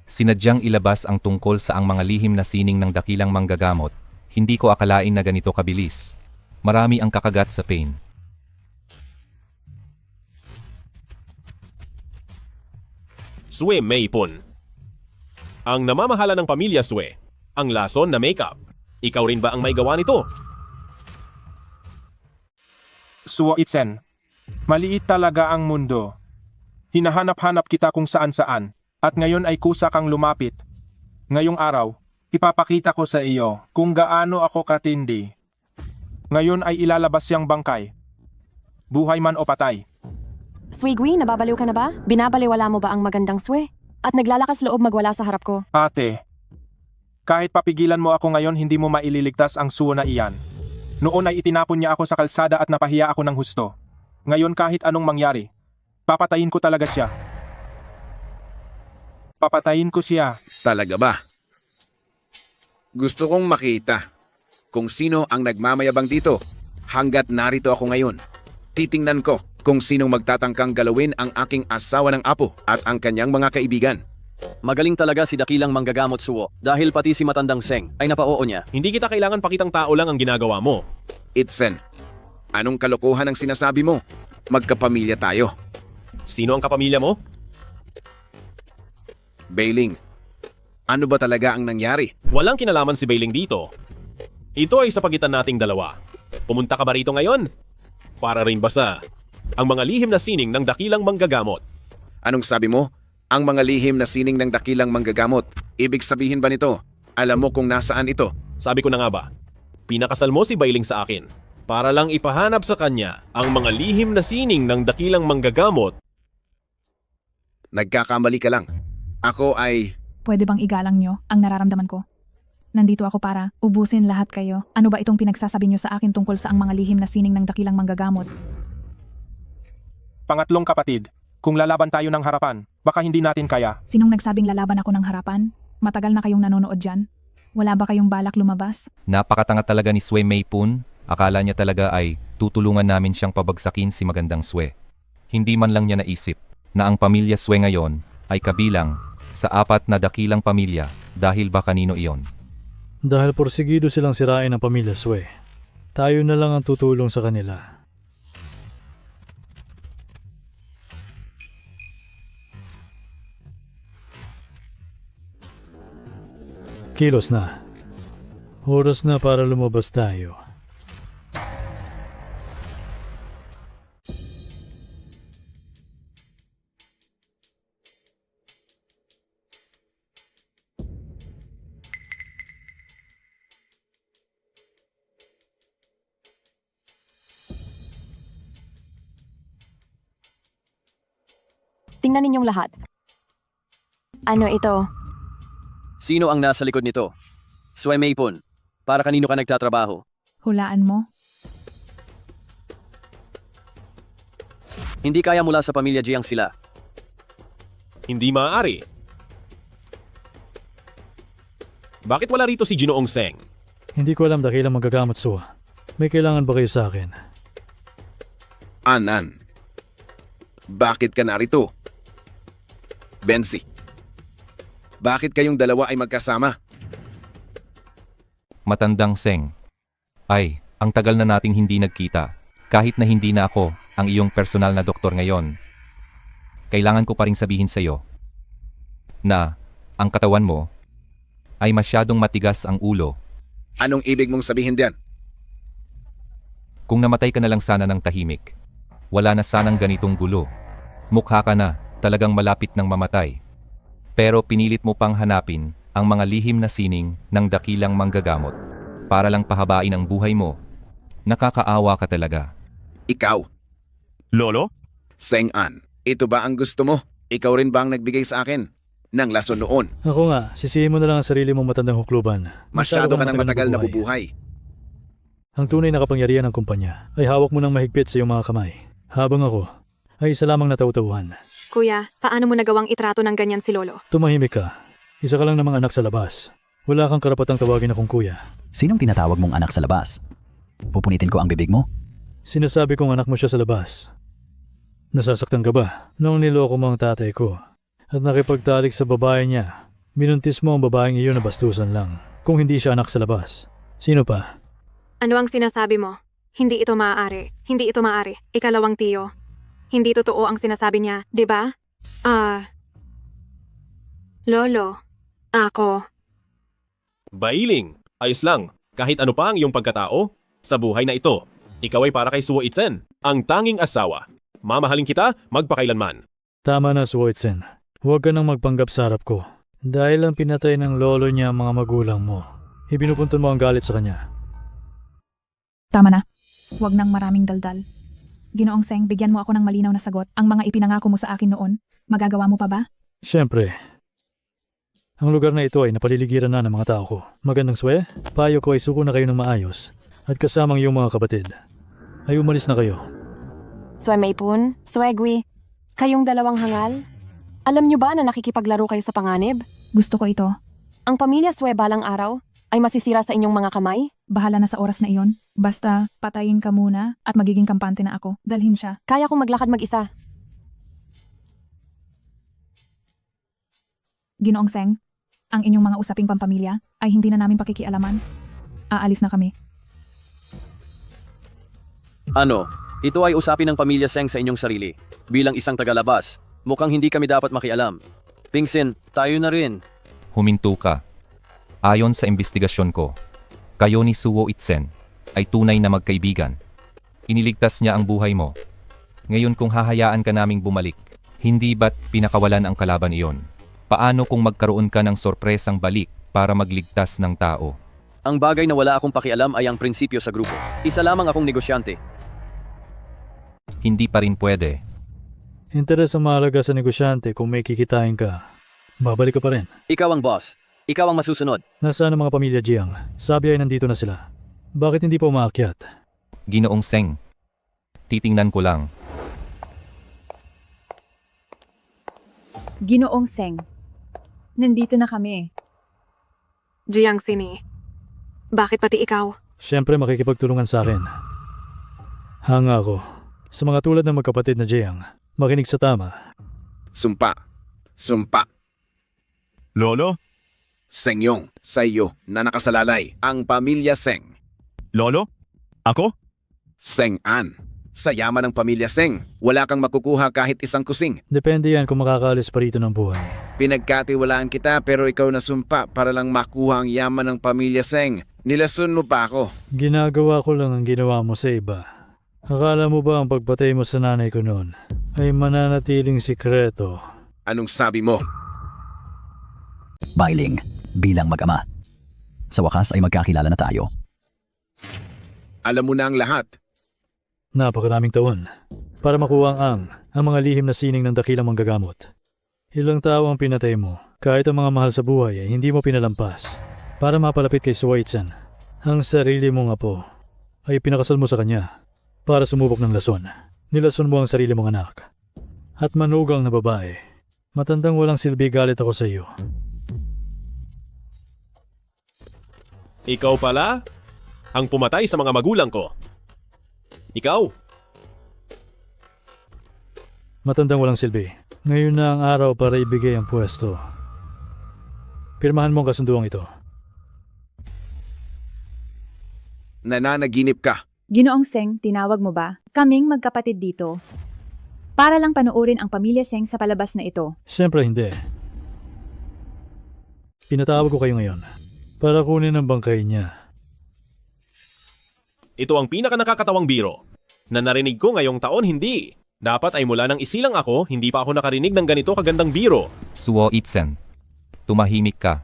Sinadyang ilabas ang tungkol sa ang mga lihim na sining ng dakilang manggagamot. Hindi ko akalain na ganito kabilis. Marami ang kakagat sa pain. Swe Meipon. Ang namamahala ng pamilya Swe, ang lason na makeup. Ikaw rin ba ang may gawa nito? Suo Itsen, maliit talaga ang mundo. Hinahanap-hanap kita kung saan-saan, at ngayon ay kusa kang lumapit. Ngayong araw, ipapakita ko sa iyo kung gaano ako katindi. Ngayon ay ilalabas siyang bangkay. Buhay man o patay. Swigwi, nababaliw ka na ba? Binabaliwala mo ba ang magandang swe? At naglalakas loob magwala sa harap ko. Ate, kahit papigilan mo ako ngayon, hindi mo maililigtas ang suo na iyan. Noon ay itinapon niya ako sa kalsada at napahiya ako ng husto. Ngayon kahit anong mangyari, papatayin ko talaga siya. Papatayin ko siya. Talaga ba? Gusto kong makita kung sino ang nagmamayabang dito. Hanggat narito ako ngayon, titingnan ko kung sinong magtatangkang galawin ang aking asawa ng apo at ang kanyang mga kaibigan. Magaling talaga si dakilang manggagamot suwo dahil pati si matandang Seng ay napaoo niya. Hindi kita kailangan pakitang tao lang ang ginagawa mo. Itsen, anong kalokohan ang sinasabi mo? Magkapamilya tayo. Sino ang kapamilya mo? Bailing, ano ba talaga ang nangyari? Walang kinalaman si Bailing dito. Ito ay sa pagitan nating dalawa. Pumunta ka ba rito ngayon? Para rin basa ang mga lihim na sining ng dakilang manggagamot. Anong sabi mo? Ang mga lihim na sining ng dakilang manggagamot. Ibig sabihin ba nito, alam mo kung nasaan ito? Sabi ko na nga ba, pinakasal mo si Bailing sa akin para lang ipahanap sa kanya ang mga lihim na sining ng dakilang manggagamot. Nagkakamali ka lang. Ako ay... Pwede bang igalang nyo ang nararamdaman ko? Nandito ako para ubusin lahat kayo. Ano ba itong pinagsasabi nyo sa akin tungkol sa ang mga lihim na sining ng dakilang manggagamot? Pangatlong kapatid, kung lalaban tayo ng harapan, baka hindi natin kaya. Sinong nagsabing lalaban ako ng harapan? Matagal na kayong nanonood dyan? Wala ba kayong balak lumabas? Napakatanga talaga ni Swe Meipun. Akala niya talaga ay tutulungan namin siyang pabagsakin si magandang Swe. Hindi man lang niya naisip na ang pamilya Swe ngayon ay kabilang sa 4 na dakilang pamilya dahil ba kanino iyon. Dahil porsigido silang sirain ang pamilya Swe, tayo na lang ang tutulong sa kanila. Kilos na. Oras na para lumabas tayo. Tingnan ninyong lahat. Ano ito? Sino ang nasa likod nito? Swe Meipun, para kanino ka nagtatrabaho? Hulaan mo? Hindi kaya mula sa pamilya Jiang sila. Hindi maaari. Bakit wala rito si Ginoong Seng? Hindi ko alam dakilang magagamot suwa. May kailangan ba kayo sa akin? Anan, bakit ka narito? Bensi, bakit kayong dalawa ay magkasama? Matandang Seng. Ay, ang tagal na nating hindi nagkita. Kahit na hindi na ako ang iyong personal na doktor ngayon. Kailangan ko pa rin sabihin sa iyo na ang katawan mo ay masyadong matigas ang ulo. Anong ibig mong sabihin diyan? Kung namatay ka na lang sana ng tahimik, wala na sanang ganitong gulo. Mukha ka na talagang malapit ng mamatay. Pero pinilit mo pang hanapin ang mga lihim na sining ng dakilang manggagamot para lang pahabain ang buhay mo. Nakakaawa ka talaga. Ikaw? Lolo? Seng-an, ito ba ang gusto mo? Ikaw rin ba ang nagbigay sa akin ng lason noon? Ako nga, sisihin mo na lang ang sarili mong matandang hukluban. Masyado ka ng matagal na bubuhay. Ang tunay na kapangyarihan ng kumpanya ay hawak mo ng mahigpit sa iyong mga kamay. Habang ako ay isa lamang natautawan. Kuya, paano mo nagawang itrato ng ganyan si Lolo? Tumahimik ka. Isa ka lang namang anak sa labas. Wala kang karapatang tawagin akong kuya. Sinong tinatawag mong anak sa labas? Pupunitin ko ang bibig mo? Sinasabi kong anak mo siya sa labas. Nasasaktan ka ba? Noong niloko mo ang tatay ko at nakipagtalik sa babae niya, minuntis mo ang babaeng iyon na bastusan lang. Kung hindi siya anak sa labas, sino pa? Ano ang sinasabi mo? Hindi ito maaari. Hindi ito maaari. Ikalawang tiyo. Hindi totoo ang sinasabi niya, di ba? Lolo, ako. Bailing, ayos lang. Kahit ano pa ang iyong pagkatao, sa buhay na ito, ikaw ay para kay Suo Itzen, ang tanging asawa. Mamahalin kita magpakailanman. Tama na, Suo Itzen. Huwag ka nang magpanggap sa harap ko. Dahil lang pinatay ng lolo niya ang mga magulang mo. Ibinupuntun mo ang galit sa kanya. Tama na. Huwag nang maraming daldal. Ginoong Seng, bigyan mo ako ng malinaw na sagot. Ang mga ipinangako mo sa akin noon, magagawa mo pa ba? Siyempre. Ang lugar na ito ay napaliligiran na ng mga tao ko. Magandang swe, payo ko ay suko na kayo ng maayos. At kasamang iyong mga kapatid. Ay umalis na kayo. Sway Maipun, Swegwi, kayong dalawang hangal? Alam niyo ba na nakikipaglaro kayo sa panganib? Gusto ko ito. Ang pamilya Swe balang araw ay masisira sa inyong mga kamay? Bahala na sa oras na iyon. Basta patayin ka muna at magiging kampante na ako. Dalhin siya. Kaya kong maglakad mag-isa. Ginoong Seng, ang inyong mga usaping pampamilya ay hindi na namin pakikialaman. Aalis na kami. Ano? Ito ay usapin ng pamilya Seng sa inyong sarili. Bilang isang tagalabas, mukhang hindi kami dapat makialam. Pingsin, tayo na rin. Huminto ka. Ayon sa investigasyon ko, kayo ni Suo Itzen ay tunay na magkaibigan. Iniligtas niya ang buhay mo. Ngayon kung hahayaan ka naming bumalik, hindi ba't pinakawalan ang kalaban iyon? Paano kung magkaroon ka ng sorpresang balik para magligtas ng tao? Ang bagay na wala akong pakialam ay ang prinsipyo sa grupo. Isa lamang akong negosyante. Hindi pa rin pwede. Interes ang mahalaga sa negosyante kung may kikitain ka. Babalik ka pa rin. Ikaw ang boss. Ikaw ang masusunod. Nasaan ang mga pamilya Jiang? Sabi ay nandito na sila. Bakit hindi pa umaakyat? Ginoong Seng, titingnan ko lang. Ginoong Seng, nandito na kami. Jiang Sini, bakit pati ikaw? Siyempre makikipagtulungan sa akin. Hanga ako. Sa mga tulad ng magkapatid na Jiang, makinig sa tama. Sumpa. Sumpa. Lolo? Sengyong, sa iyo na nakasalalay ang pamilya Seng. Lolo? Ako? Seng-an. Sa yaman ng pamilya Seng, wala kang makukuha kahit isang kusing. Depende yan kung makakaalis pa rito ng buhay. Pinagkatiwalaan kita pero ikaw nasumpa para lang makuha ang yaman ng pamilya Seng. Nilason mo pa ako. Ginagawa ko lang ang ginawa mo sa iba. Akala mo ba ang pagpatay mo sa nanay ko noon ay mananatiling sikreto? Anong sabi mo? Bailing, bilang mag-ama. Sa wakas ay magkakilala na tayo. Alam mo na ang lahat. Napakaraming taon para makuha ang mga lihim na sining ng dakilang manggagamot. Ilang tao ang pinatay mo, kahit ang mga mahal sa buhay ay hindi mo pinalampas. Para mapalapit kay Suo Itzen, ang sarili mong apo ay pinakasal mo sa kanya para sumubok ng lason. Nilason mo ang sarili mong anak. At manugang na babae, matandang walang silbi galit ako sa iyo. Ikaw pala? Ang pumatay sa mga magulang ko. Ikaw? Matandang walang silbi. Ngayon na ang araw para ibigay ang pwesto. Pirmahan mo ang kasunduang ito. Nananaginip ka. Ginoong Seng, tinawag mo ba? Kaming magkapatid dito. Para lang panoorin ang pamilya Seng sa palabas na ito. Siyempre hindi. Pinatawag ko kayo ngayon para kunin ang bangkay niya. Ito ang pinakanakakatawang biro na narinig ko ngayong taon hindi. Dapat ay mula nang isilang ako, hindi pa ako nakarinig ng ganito kagandang biro. Suo Itzen, tumahimik ka.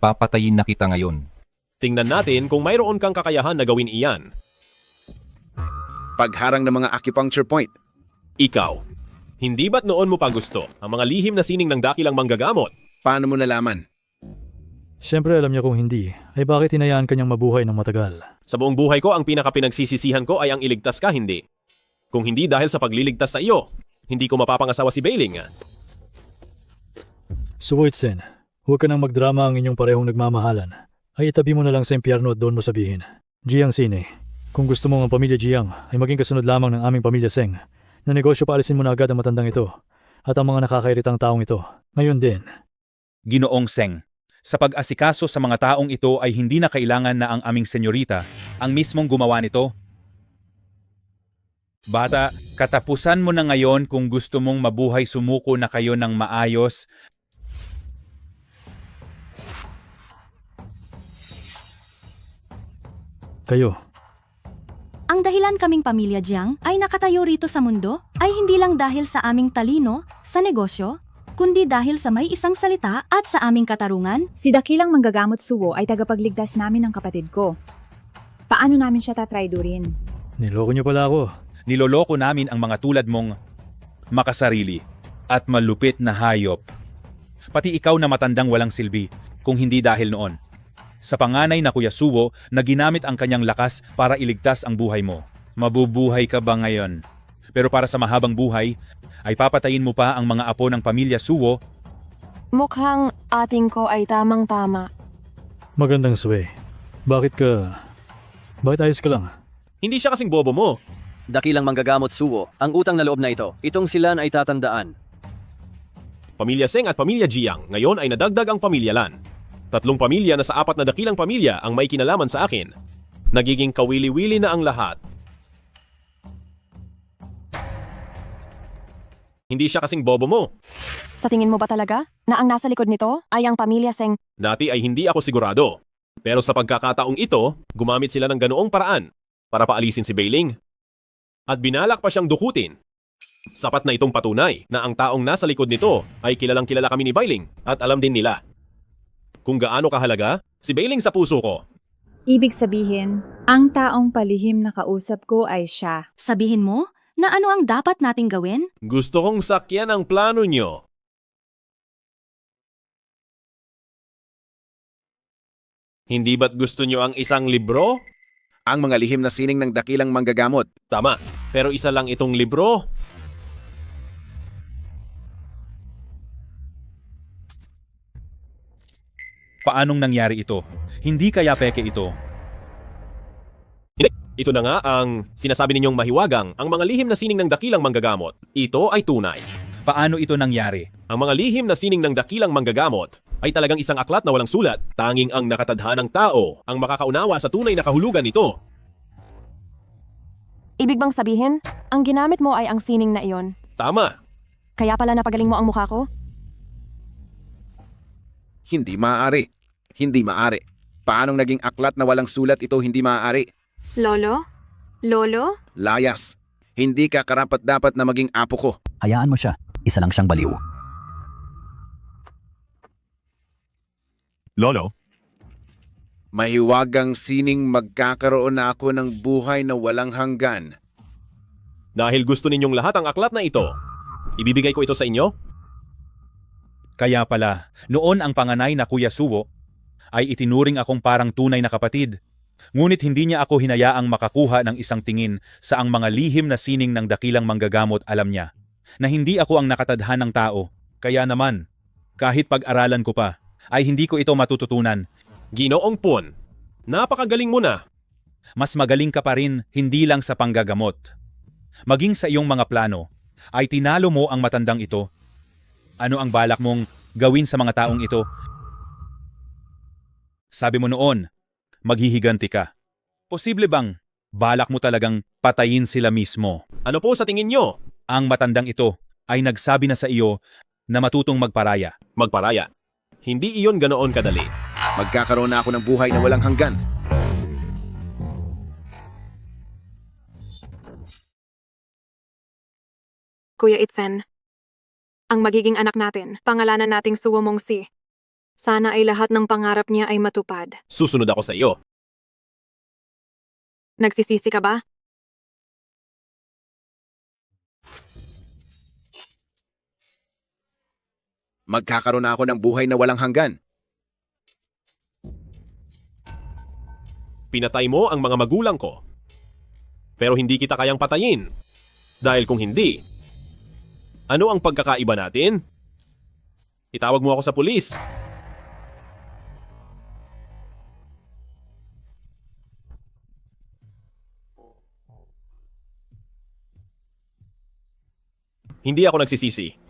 Papatayin na kita ngayon. Tingnan natin kung mayroon kang kakayahan na gawin iyan. Pagharang ng mga acupuncture point. Ikaw, hindi ba't noon mo pa gusto ang mga lihim na sining ng dakilang manggagamot? Paano mo nalaman? Siyempre alam niya kung hindi, ay bakit hinayaan kanyang mabuhay ng matagal? Sa buong buhay ko, ang pinakapinagsisisihan ko ay ang iligtas ka, hindi. Kung hindi dahil sa pagliligtas sa iyo, hindi ko mapapangasawa si Bailing. Suo Itzen, huwag ka nang magdrama ang inyong parehong nagmamahalan. Ay itabi mo na lang sa impyerno at doon mo sabihin. Jiang Sine, kung gusto mo ang pamilya Jiang ay maging kasunod lamang ng aming pamilya Seng, na negosyo paalisin mo na agad ang matandang ito at ang mga nakakairitang taong ito. Ngayon din. Ginoong Seng, sa pag-asikaso sa mga taong ito ay hindi na kailangan na ang aming senyorita ang mismong gumawa nito. Bata, katapusan mo na ngayon kung gusto mong mabuhay sumuko na kayo ng maayos. Kayo. Ang dahilan kaming pamilya Jiang ay nakatayo rito sa mundo ay hindi lang dahil sa aming talino, sa negosyo, kundi dahil sa may isang salita at sa aming katarungan. Si Dakilang Manggagamot Suwo ay tagapagligtas namin ng kapatid ko. Paano namin siya tatraydurin? Niloko niyo pala ako. Niloloko namin ang mga tulad mong makasarili at malupit na hayop. Pati ikaw na matandang walang silbi, kung hindi dahil noon. Sa panganay na Kuya Suwo na ginamit ang kanyang lakas para iligtas ang buhay mo. Mabubuhay ka ba ngayon? Pero para sa mahabang buhay, ay papatayin mo pa ang mga apo ng pamilya Suwo. Mukhang ating ko ay tamang-tama. Magandang Sue. Bakit ayos ka lang? Hindi siya kasing bobo mo. Dakilang Manggagamot Suwo, ang utang na loob na ito, itong sila ay tatandaan. Pamilya Seng at Pamilya Jiang, ngayon ay nadagdag ang Pamilya Lan. 3 pamilya na sa 4 na dakilang pamilya ang may kinalaman sa akin. Nagiging kawili-wili na ang lahat. Hindi siya kasing bobo mo. Sa tingin mo ba talaga na ang nasa likod nito ay ang pamilya Seng? Dati ay hindi ako sigurado. Pero sa pagkakataong ito, gumamit sila ng ganoong paraan para paalisin si Beiling. At binalak pa siyang dukutin. Sapat na itong patunay na ang taong nasa likod nito ay kilalang kilala kami ni Beiling at alam din nila kung gaano kahalaga si Beiling sa puso ko. Ibig sabihin, ang taong palihim na kausap ko ay siya. Sabihin mo na ano ang dapat nating gawin? Gusto kong sakyan ang plano nyo. Hindi ba't gusto nyo ang isang libro? Ang mga lihim na sining ng Dakilang Manggagamot. Tama, pero isa lang itong libro. Paanong nangyari ito? Hindi kaya peke ito? Hindi. Ito na nga ang sinasabi ninyong mahiwagang ang mga lihim na sining ng Dakilang Manggagamot. Ito ay tunay. Paano ito nangyari? Ang mga lihim na sining ng Dakilang Manggagamot ay talagang isang aklat na walang sulat. Tanging ang nakatadhanang tao ang makakaunawa sa tunay na kahulugan nito. Ibig bang sabihin, ang ginamit mo ay ang sining na iyon? Tama. Kaya pala napagaling mo ang mukha ko? Hindi maaari. Hindi maaari. Paanong naging aklat na walang sulat ito hindi maaari? Lolo? Lolo? Layas. Hindi ka karapat-dapat na maging apo ko. Hayaan mo siya. Isa lang siyang baliw. Lolo, Mahiwagang sining magkakaroon na ako ng buhay na walang hanggan. Dahil gusto ninyong lahat ang aklat na ito, ibibigay ko ito sa inyo? Kaya pala, noon ang panganay na Kuya Suwo ay itinuring akong parang tunay na kapatid. Ngunit hindi niya ako hinayaang makakuha ng isang tingin sa ang mga lihim na sining ng Dakilang Manggagamot. Alam niya na hindi ako ang nakatadhanang tao. Kaya naman, kahit pag-aralan ko pa, ay hindi ko ito matututunan. Ginoong Pun, napakagaling mo na. Mas magaling ka pa rin hindi lang sa panggagamot. Maging sa iyong mga plano, ay tinalo mo ang matandang ito. Ano ang balak mong gawin sa mga taong ito? Sabi mo noon, maghihiganti ka. Posible bang balak mo talagang patayin sila mismo? Ano po sa tingin nyo? Ang matandang ito ay nagsabi na sa iyo na matutong magparaya. Magparaya? Hindi iyon ganoon kadali. Magkakaroon na ako ng buhay na walang hanggan. Kuya Itzen, ang magiging anak natin, pangalanan nating Suwo Mongsi. Sana ay lahat ng pangarap niya ay matupad. Susunod ako sa iyo. Nagsisisi ka ba? Magkakaroon na ako ng buhay na walang hanggan. Pinatay mo ang mga magulang ko. Pero hindi kita kayang patayin. Dahil kung hindi, ano ang pagkakaiba natin? Itawag mo ako sa pulis. Hindi ako nagsisisi.